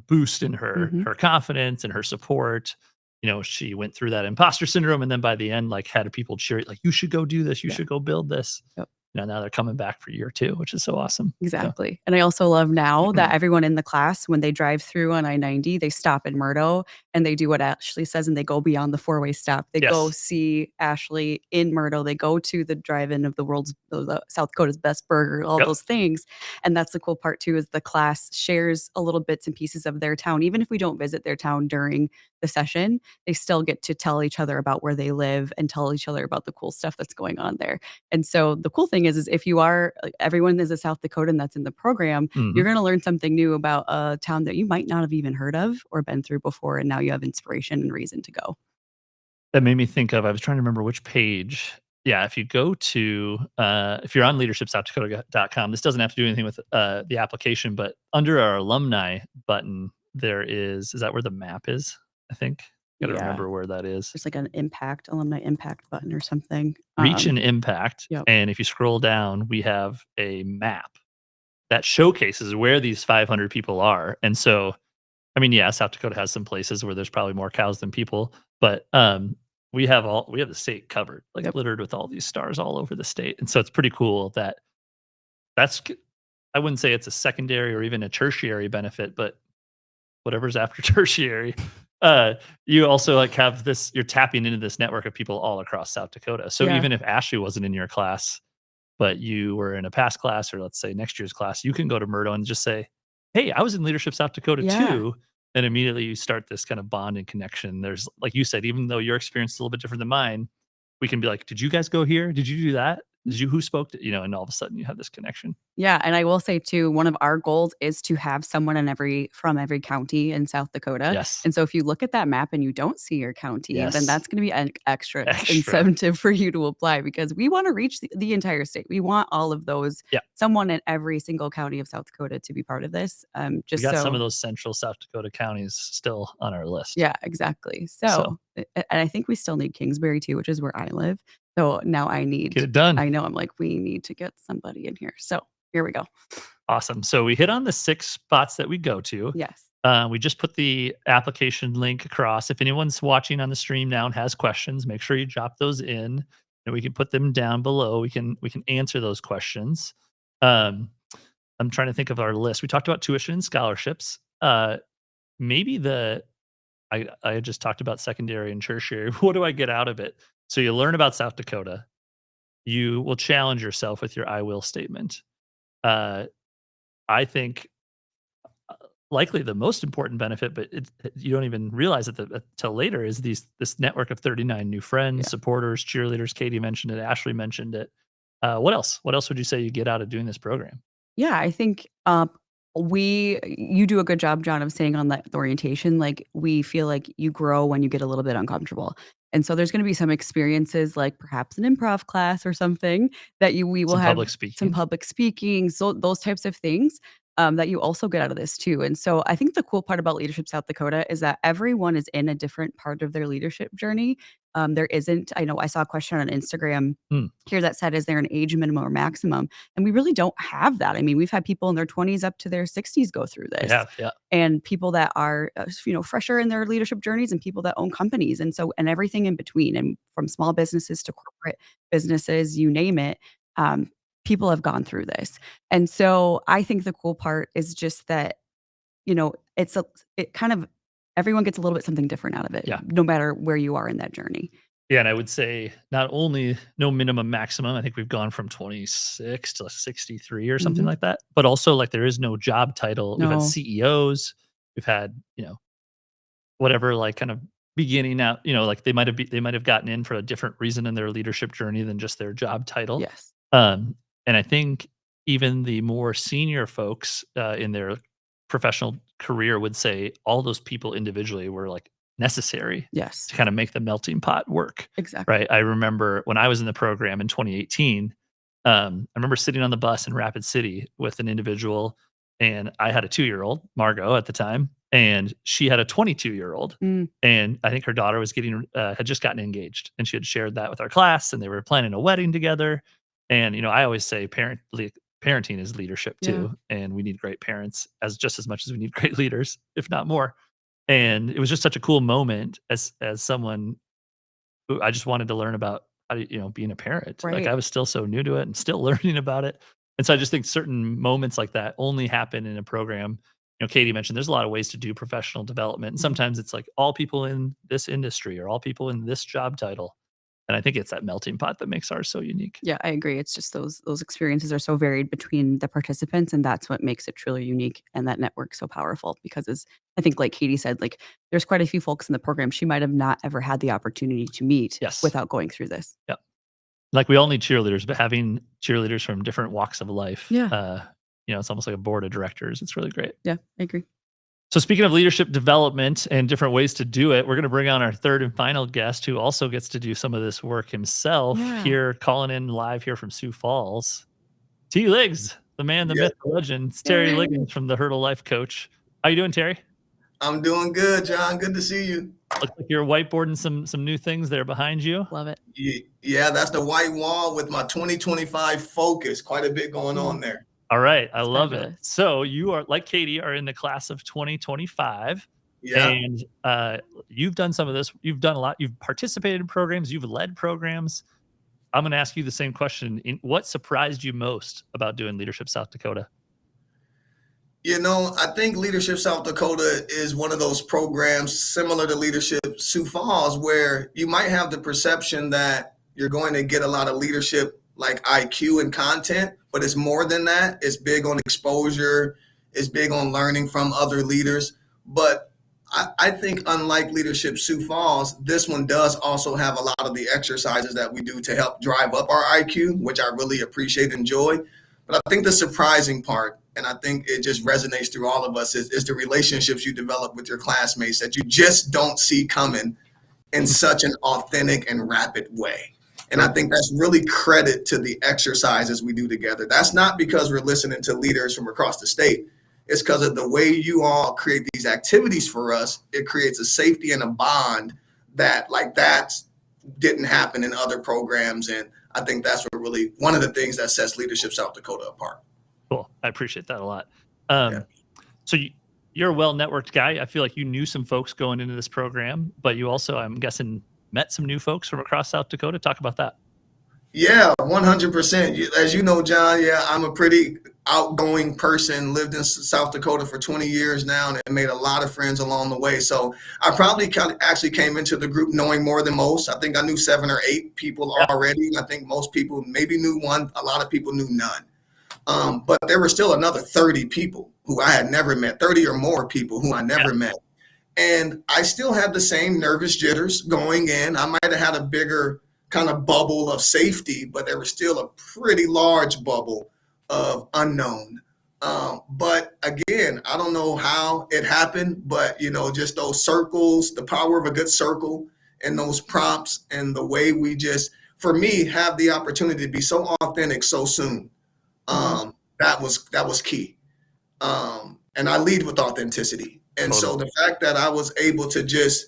boost in Mhm. her confidence and her support. You know, she went through that imposter syndrome, and then by the end, like had people cheer, like, "You should go do this. You Yeah. should go build this." Yep. You know, now they're coming back for year 2, which is so awesome. So, Exactly. And I also love now that everyone in the class, when they drive through on I-90, they stop in Murdo and they do what Ashley says and they go beyond the four-way stop. They go yes. see Ashley in Murdo. They go to the drive-in of the South Dakota's best burger, all Yep. those things. And that's the cool part too, is the class shares a little bits and pieces of their town. Even if we don't visit their town during the session, they still get to tell each other about where they live and tell each other about the cool stuff that's going on there. And so the cool thing is if you are like, everyone is a South Dakotan that's in the program, Mhm. you're going to learn something new about a town that you might not have even heard of or been through before, and now you have inspiration and reason to go. That made me think of I was trying to remember which page. Yeah, if you go to, if you're on leadershipsouthdakota.com, this doesn't have to do anything with, the application, but under our alumni button, there is that where the map is? I think. Gotta Yeah, remember where that is. there's like an alumni impact button or something. Reach and impact, Yep. and if you scroll down, we have a map that showcases where these 500 people are, and so, I mean, yeah, South Dakota has some places where there's probably more cows than people, but, we have the state covered, like, Yep. littered with all these stars all over the state, and so it's pretty cool that that's g I wouldn't say it's a secondary or even a tertiary benefit, but whatever's after tertiary, you also, like, have this you're tapping into this network of people all across South Dakota, so Yeah. even if Ashley wasn't in your class, but you were in a past class or let's say next year's class, you can go to Murdo and just say, "Hey, I was in Leadership South Dakota Yeah. too." And immediately you start this kind of bond and connection. There's, like you said, even though your experience is a little bit different than mine, we can be like, "Did you guys go here? Did you do that? Did you who spoke to," and all of a sudden you have this connection. Yeah, and I will say too, one of our goals is to have someone from every county in South Dakota. Yes. And so if you look at that map and you don't see your county, then Yes. that's going to be an extra Extra. incentive for you to apply because we want to reach the entire state. We want all of those, Yeah. someone in every single county of South Dakota to be part of this. We Just got some so of those central South Dakota counties still on our list. yeah, exactly. So, And I think we still need Kingsbury too, which is where I live. So now get it done. I know I'm like, we need to get somebody in here. So here we go. Awesome. So we hit on the 6 spots that we go to. Yes. We just put the application link across. If anyone's watching on the stream now and has questions, make sure you drop those in, and we can put them down below. We can answer those questions. Um, I'm trying to think of our list. We talked about tuition and scholarships. Maybe I just talked about secondary and tertiary. What do I get out of it? So you learn about South Dakota. You will challenge yourself with your "I will" statement. Uh, I think likely the most important benefit, but you don't even realize it till later, is this network of 39 new friends, Yeah. supporters, cheerleaders. Katie mentioned it. Ashley mentioned it. What else? What else would you say you get out of doing this program? Yeah, I think, you do a good job, John, of saying on the orientation, like, we feel like you grow when you get a little bit uncomfortable. And so there's gonna be some experiences, like perhaps an improv class or something that we will Some have public some speaking. public speaking, so those types of things, that you also get out of this too. And so I think the cool part about Leadership South Dakota is that everyone is in a different part of their leadership journey. There isn't I know I saw a question on Instagram Hmm, here that said, "Is there an age minimum or maximum?" And we really don't have that. I mean, we've had people in their 20s up to their 60s go through we this, have, yeah. and people that are, fresher in their leadership journeys and people that own companies, and everything in between, and from small businesses to corporate businesses, you name it, um, people have gone through this. And so I think the cool part is just that, it kind of everyone gets a little bit something different out of it, Yeah. no matter where you are in that journey. Yeah, and I would say not only no minimum maximum, I think we've gone from 26 to 63 or something Mhm. like that, but also like there is no job title. We've had No. CEOs, we've had, whatever, like kind of beginning out, like they might have gotten in for a different reason in their leadership journey than just their job title. Yes. Um, and I think even the more senior folks in their professional career would say all those people individually were like necessary Yes. to kind of make the melting pot work. Exactly. Right. I remember when I was in the program in 2018, I remember sitting on the bus in Rapid City with an individual, and I had a 2-year-old, Margot, at the time, and she had a 22-year-old. Mm. And I think her daughter was had just gotten engaged, and she had shared that with our class, and they were planning a wedding together. And I always say parenting is leadership too, and we need great parents just as much as we need great leaders, if not more. And it was just such a cool moment as someone who I just wanted to learn about how to, being a parent. Like Right. I was still so new to it and still learning about it. And so I just think certain moments like that only happen in a program. Katie mentioned there's a lot of ways to do professional development. And Mhm. sometimes it's like all people in this industry or all people in this job title. And I think it's that melting pot that makes ours so unique. Yeah, I agree. It's just those experiences are so varied between the participants, and that's what makes it truly unique and that network so powerful because as I think like Katie said, like there's quite a few folks in the program she might have not ever had the opportunity to meet Yes. without going through this. Yep. Like we all need cheerleaders, but having cheerleaders from different walks of life, Yeah. it's almost like a board of directors. It's really great. Yeah, I agree. So speaking of leadership development and different ways to do it, we're going to bring on our third and final guest who also gets to do some of this work himself here, calling in live here from Sioux Falls. T. Liggs, the man, the myth, the legend. It's Terry Liggins from the Hurdle Life Coach. How you doing, Terry? I'm doing good, John. Good to see you. Looks like you're whiteboarding some new things there behind you. Love it. Yeah, that's the white wall with my 2025 focus. Quite a bit going on there. All right. I love fabulous. it. So you are, like Katie, are in the class of 2025. Yeah. And you've done some of this. You've done a lot. You've participated in programs. You've led programs. I'm going to ask you the same question. What surprised you most about doing Leadership South Dakota? I think Leadership South Dakota is one of those programs similar to Leadership Sioux Falls where you might have the perception that you're going to get a lot of leadership like IQ and content, but it's more than that. It's big on exposure. It's big on learning from other leaders. But I think unlike Leadership Sioux Falls, this one does also have a lot of the exercises that we do to help drive up our IQ, which I really appreciate and enjoy. But I think the surprising part, and I think it just resonates through all of us, is the relationships you develop with your classmates that you just don't see coming in such an authentic and rapid way. And I think that's really credit to the exercises we do together. That's not because we're listening to leaders from across the state. It's because of the way you all create these activities for us. It creates a safety and a bond that didn't happen in other programs. And I think that's what really one of the things that sets Leadership South Dakota apart. Cool. I appreciate that a lot. Yeah. So you're a well-networked guy. I feel like you knew some folks going into this program, but you also, I'm guessing, met some new folks from across South Dakota. Talk about that. Yeah, 100%. As you know, John, I'm a pretty outgoing person, lived in South Dakota for 20 years now and made a lot of friends along the way. So I probably actually came into the group knowing more than most. I think I knew 7 or 8 people already. I think most people maybe knew one. A lot of people knew none. But there were still another 30 people who I had never met, 30 or more people who I never met. And I still had the same nervous jitters going in. I might have had a bigger kind of bubble of safety, but there was still a pretty large bubble of unknown. But again, I don't know how it happened, but just those circles, the power of a good circle and those prompts and the way we just, for me, have the opportunity to be so authentic so soon. That was key. And I lead with authenticity. And so the fact that I was able to just,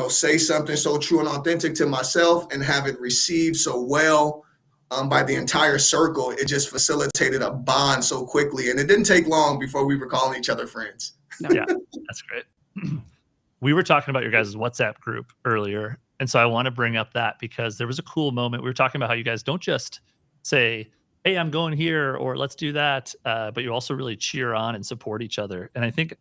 say something so true and authentic to myself and have it received so well by the entire circle, it just facilitated a bond so quickly. And it didn't take long before we were calling each other friends. Yeah, that's great. We were talking about your guys' WhatsApp group earlier. And so I want to bring up that because there was a cool moment. We were talking about how you guys don't just say, hey, I'm going here, or let's do that. But you also really cheer on and support each other. And I think,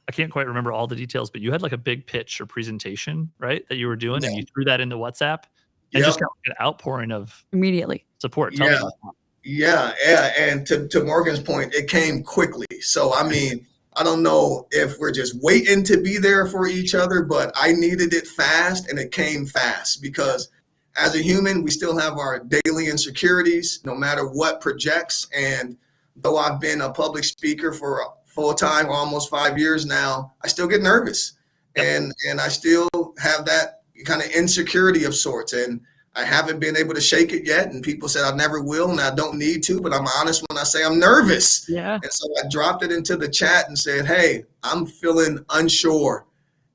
I can't quite remember all the details, but you had like a big pitch or presentation, right? That you were doing and you threw that into WhatsApp and just got like an outpouring of immediately support. Tell me about that. Yeah. And to Morgan's point, it came quickly. So, I mean, I don't know if we're just waiting to be there for each other, but I needed it fast and it came fast because as a human, we still have our daily insecurities, no matter what projects. And though I've been a public speaker for full-time almost 5 years now, I still get nervous and I still have that kind of insecurity of sorts. And I haven't been able to shake it yet. And people said I never will, and I don't need to, but I'm honest when I say I'm nervous. Yeah. And so I dropped it into the chat and said, hey, I'm feeling unsure.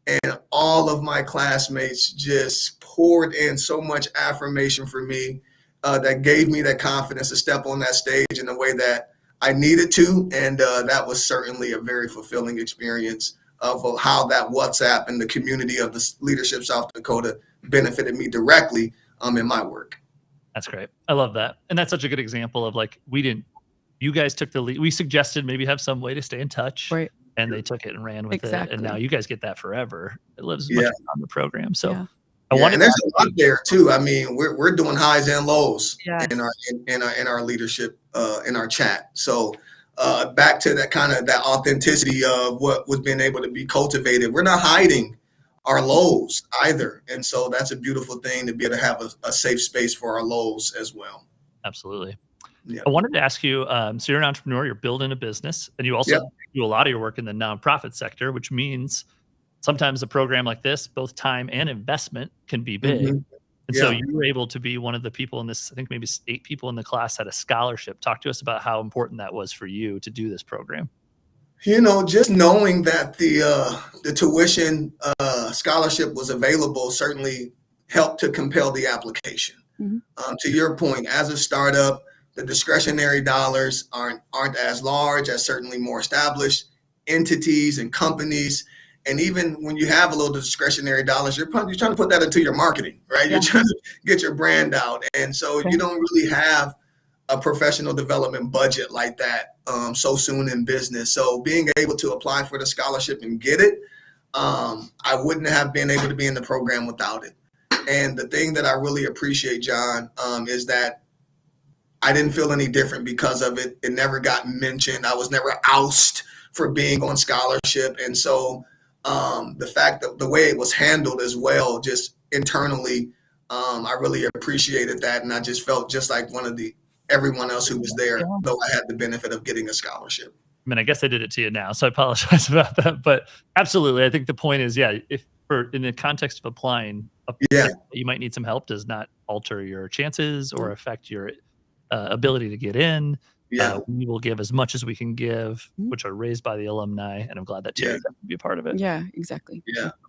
And all of my classmates just poured in so much affirmation for me. that gave me that confidence to step on that stage in the way that I needed to. And that was certainly a very fulfilling experience of how that WhatsApp and the community of the Leadership South Dakota benefited me directly in my work. That's great. I love that. And that's such a good example of like, you guys took the lead. We suggested maybe have some way to stay in touch. Right. And they took it and ran with it. And now Exactly. you guys get that forever. It lives much on the program. So Yeah. And there's a lot there too. I mean, we're doing highs and lows Yes. in our leadership in our chat. So back to that kind of that authenticity of what was being able to be cultivated. We're not hiding our lows either. And so that's a beautiful thing to be able to have a safe space for our lows as well. Absolutely. Yeah. I wanted to ask you, so you're an entrepreneur, you're building a business, and you also do a lot of your work in the nonprofit sector, which means sometimes a program like this, both time and investment can be big. Mm-hmm. And so you were able to be one of the people in this, I think maybe 8 people in the class had a scholarship. Talk to us about how important that was for you to do this program. You know, just knowing that the tuition scholarship was available certainly helped to compel the application. Mm-hmm. To your point, as a startup, the discretionary dollars aren't as large as certainly more established entities and companies. And even when you have a little discretionary dollars, you're trying to put that into your marketing, right? Yeah. You're trying to get your brand out. And so you don't really have a professional development budget like that so soon in business. So being able to apply for the scholarship and get it, I wouldn't have been able to be in the program without it. And the thing that I really appreciate, John, is that I didn't feel any different because of it. It never got mentioned. I was never ousted for being on scholarship. And so the fact that the way it was handled as well, just internally, I really appreciated that. And I just felt just like everyone else who was there, though I had the benefit of getting a scholarship. I mean, I guess I did it to you now, so I apologize about that. But absolutely, I think the point is, if in the context of applying, you might need some help, does not alter your chances or affect your ability to get in. We will give as much as we can give, which are raised by the alumni, and I'm glad that Terry got to be a part of it. Yeah, exactly.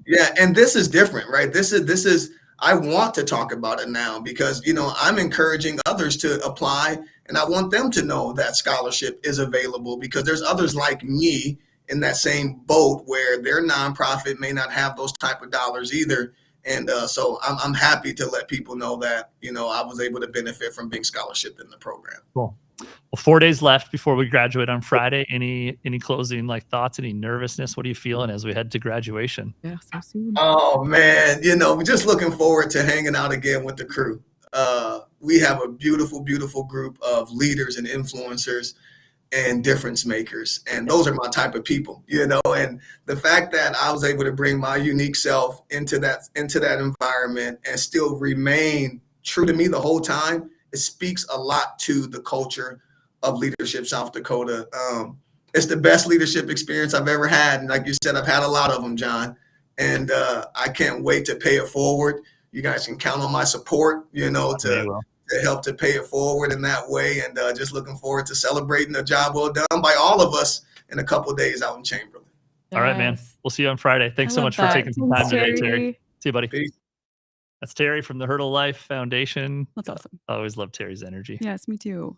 Yeah, and this is different, right? This is. I want to talk about it now because I'm encouraging others to apply, and I want them to know that scholarship is available because there's others like me in that same boat where their nonprofit may not have those type of dollars either. And so I'm happy to let people know that, I was able to benefit from being scholarship in the program. Cool. Well, 4 days left before we graduate on Friday. Any closing thoughts, any nervousness? What are you feeling as we head to graduation? Yeah, so soon. Oh man, just looking forward to hanging out again with the crew. We have a beautiful, beautiful group of leaders and influencers and difference makers. And those are my type of people, and the fact that I was able to bring my unique self into that environment and still remain true to me the whole time, it speaks a lot to the culture of Leadership South Dakota. It's the best leadership experience I've ever had. And like you said, I've had a lot of them, John, and I can't wait to pay it forward. You guys can count on my support, to help to pay it forward in that way. And just looking forward to celebrating a job well done by all of us in a couple of days out in Chamberlain. All right, man. We'll see you on Friday. Thanks so much for taking some time today, Terry. See you, buddy. Peace. That's Terry from the Hurdle Life Foundation. That's awesome. I always love Terry's energy. Yes, me too.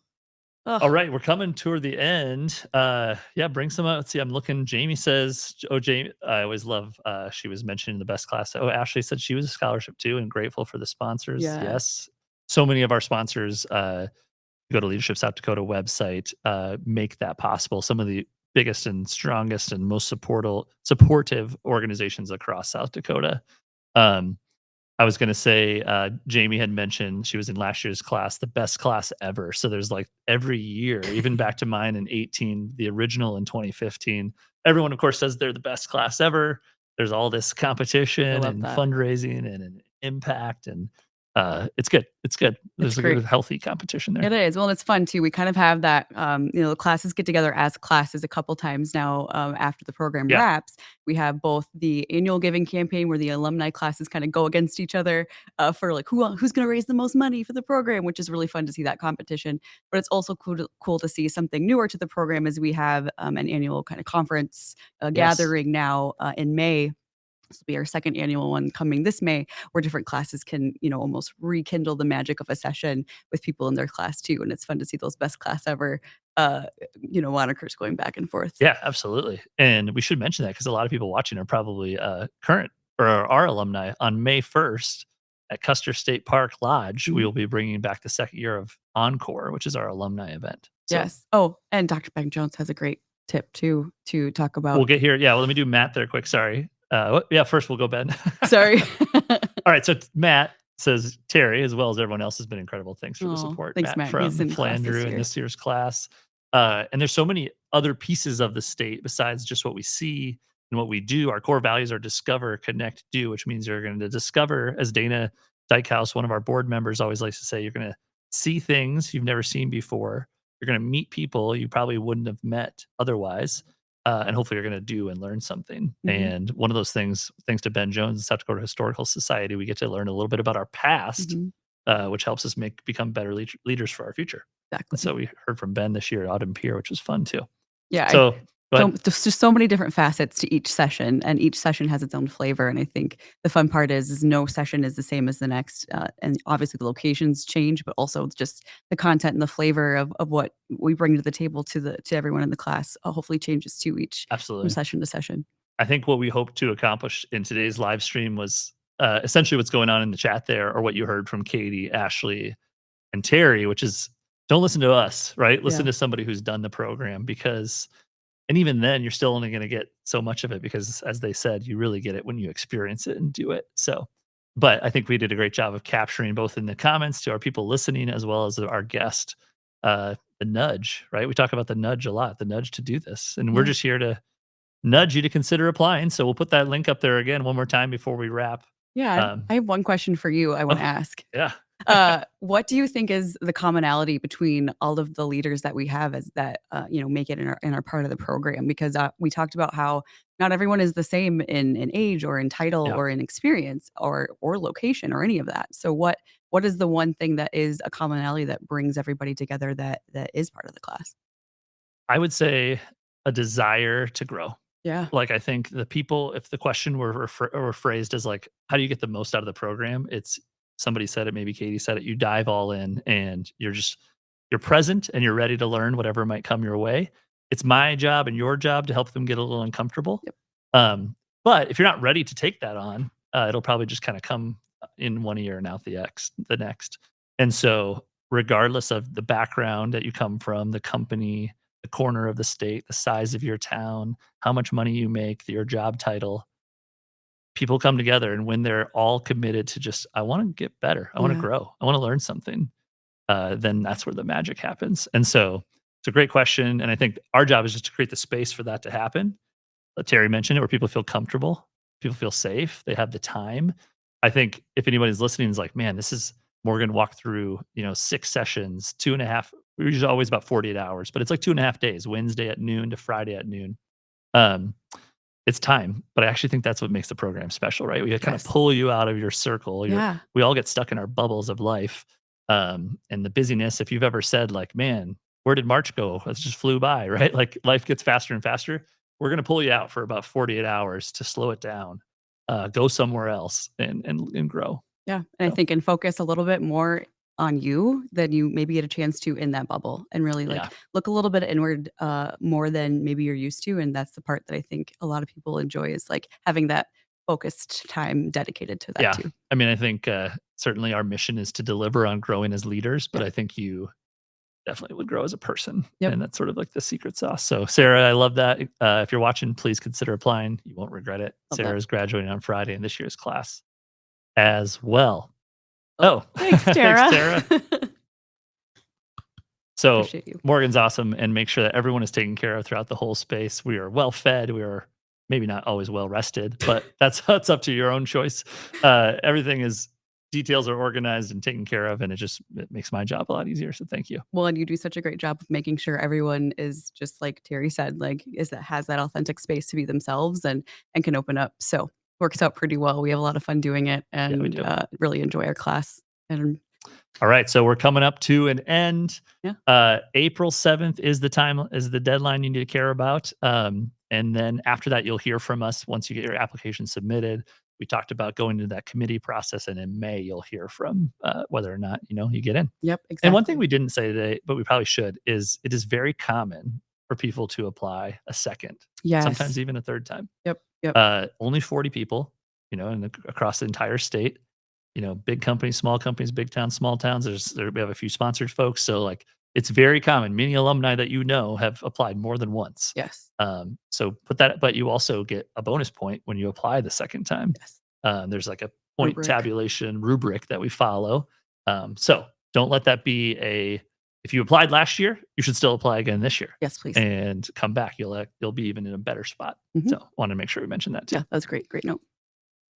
All right, we're coming toward the end. Bring some out. Let's see, I'm looking. Jamie says, Jamie, I always love, she was mentioning the best class. Ashley said she was a scholarship too and grateful for the sponsors. Yes. So many of our sponsors, go to Leadership South Dakota website, make that possible. Some of the biggest and strongest and most supportive organizations across South Dakota. I was going to say, Jamie had mentioned she was in last year's class, the best class ever. So there's every year, even back to mine in 18, the original in 2015, everyone of course says they're the best class ever. There's all this competition and fundraising and an impact, and it's good. It's good. There's a good, healthy competition there. It is. Well, and it's fun too. We kind of have that, the classes get together as classes a couple times now after the program wraps. We have both the annual giving campaign where the alumni classes kind of go against each other for who's going to raise the most money for the program, which is really fun to see that competition. But it's also cool to see something newer to the program as we have an annual kind of conference gathering now in May. This will be our second annual one coming this May, where different classes can, almost rekindle the magic of a session with people in their class too. And it's fun to see those best class ever, monikers going back and forth. Yeah, absolutely. And we should mention that because a lot of people watching are probably current or are alumni. On May 1st at Custer State Park Lodge, we will be bringing back the second year of Encore, which is our alumni event. So Yes. Oh, and Dr. Beck Jones has a great tip too to talk we'll about. get here. Yeah, well, let me do Matt there quick. Sorry. First we'll go Ben. Sorry. All right, so Matt says Terry, as well as everyone else, has been incredible. Thanks for the support, thanks, Matt. from He's in class this Flandreau in year. this year's class. And there's so many other pieces of the state besides just what we see and what we do. Our core values are discover, connect, do, which means you're going to discover, as Dana Dykehouse, one of our board members, always likes to say, you're going to see things you've never seen before. You're going to meet people you probably wouldn't have met otherwise. And hopefully you're going to do and learn something. And one of those things, thanks to Ben Jones and South Dakota Historical Society, we get to learn a little bit about our past, which helps us become better leaders for our future. Exactly. So we heard from Ben this year at Autumn Pier, which was fun too. Yeah. So there's just so many different facets to each session, and each session has its own flavor. And I think the fun part is no session is the same as the next. And obviously the locations change, but also just the content and the flavor of what we bring to the table to everyone in the class hopefully changes to each absolutely from session to session. I think what we hope to accomplish in today's live stream was essentially what's going on in the chat there, or what you heard from Katie, Ashley, and Terry, which is don't listen to us, right? Listen to somebody who's done the program, because and even then, you're still only going to get so much of it because, as they said, you really get it when you experience it and do it. So, but I think we did a great job of capturing both in the comments to our people listening as well as our guest, the nudge, right? We talk about the nudge a lot, the nudge to do this. And we're just here to nudge you to consider applying. So we'll put that link up there again one more time before we wrap. Yeah. I have one question for you I want to ask. Yeah. What do you think is the commonality between all of the leaders that we have as that make it in our part of the program? Because we talked about how not everyone is the same in age or in title or in experience or location or any of that. So what is the one thing that is a commonality that brings everybody together that is part of the class? I would say a desire to grow. Yeah. Like, I think the people, if the question were phrased as like, how do you get the most out of the program? It's somebody said it, maybe Katie said it, you dive all in and you're present and you're ready to learn whatever might come your way. It's my job and your job to help them get a little uncomfortable. Yep. But if you're not ready to take that on, it'll probably just kind of come in one ear and out the next. And so regardless of the background that you come from, the company, the corner of the state, the size of your town, how much money you make, your job title, people come together, and when they're all committed to just, I want to get better, I want to grow, I want to learn something, then that's where the magic happens. And so it's a great question. And I think our job is just to create the space for that to happen. Terry mentioned it, where people feel comfortable, people feel safe, they have the time. I think if anybody's listening is like, man, this is Morgan walked through, 6 sessions, 2.5, we're usually always about 48 hours, but it's like 2.5 days, Wednesday at noon to Friday at noon. It's time, but I actually think that's what makes the program special, right? We kind of pull you out of your circle. We all get stuck in our bubbles of life. And the busyness, if you've ever said like, man, where did March go? It just flew by, right? Like life gets faster and faster. We're going to pull you out for about 48 hours to slow it down, go somewhere else and grow. Yeah. And I think and focus a little bit more on you than you maybe get a chance to in that bubble, and really look a little bit inward more than maybe you're used to. And that's the part that I think a lot of people enjoy, is like having that focused time dedicated to that too. I mean, I think certainly our mission is to deliver on growing as leaders, but I think you definitely would grow as a person. And that's sort of like the secret sauce. So Sarah, I love that. If you're watching, please consider applying. You won't regret it. Sarah's graduating on Friday in this year's class as well. Oh, thanks, Tara. Thanks, Tara. So Morgan's awesome, and make sure that everyone is taken care of throughout the whole space. We are well fed. We are maybe not always well rested, but that's up to your own choice. Details are organized and taken care of, and it makes my job a lot easier. So thank you. Well, and you do such a great job of making sure everyone is just like Terry said, has that authentic space to be themselves and can open up. So works out pretty well. We have a lot of fun doing it, and we really enjoy our class. And All right, so we're coming up to an end. Yeah. April 7th is the deadline you need to care about. And then after that, you'll hear from us once you get your application submitted. We talked about going into that committee process, and in May you'll hear from whether or not you get in. Yep, And one thing exactly. we didn't say today, but we probably should, is it is very common for people to apply a second, sometimes Yes. even a third time. Yep. Only 40 people, across the entire state. Big companies, small companies, big towns, small towns. We have a few sponsored folks, so like it's very common. Many alumni that have applied more than once. Yes. So put that, but you also get a bonus point when you apply the second time. Yes. There's like a point Rubric. tabulation rubric that we follow. So don't let that be if you applied last year, you should still apply again this year Yes, please. and come back. You'll be even in a better spot. Mhm. So want to make sure we mention that too. Yeah, that's great. Great note.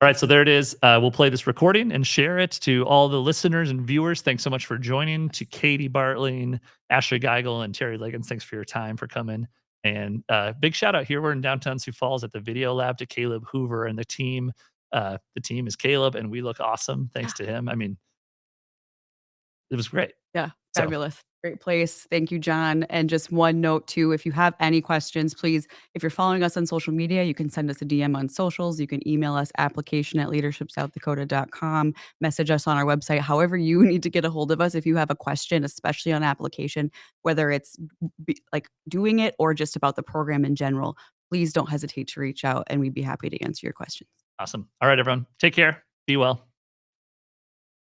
All right, so there it is. We'll play this recording and share it to all the listeners and viewers. Thanks so much for joining. To Katie Bartling, Ashley Geigel, and Terry Liggins, thanks for your time, for coming. And big shout out here. We're in downtown Sioux Falls at the Video Lab to Caleb Hoover and the team. The team is Caleb, and we look awesome thanks to him. I mean, it was great. Yeah, So- fabulous. Great place. Thank you, John. And just one note too, if you have any questions, please, if you're following us on social media, you can send us a DM on socials. You can email us application@leadershipsouthdakota.com, message us on our website, however you need to get a hold of us. If you have a question, especially on application, whether it's like doing it or just about the program in general, please don't hesitate to reach out and we'd be happy to answer your questions. Awesome. All right, everyone. Take care. Be well.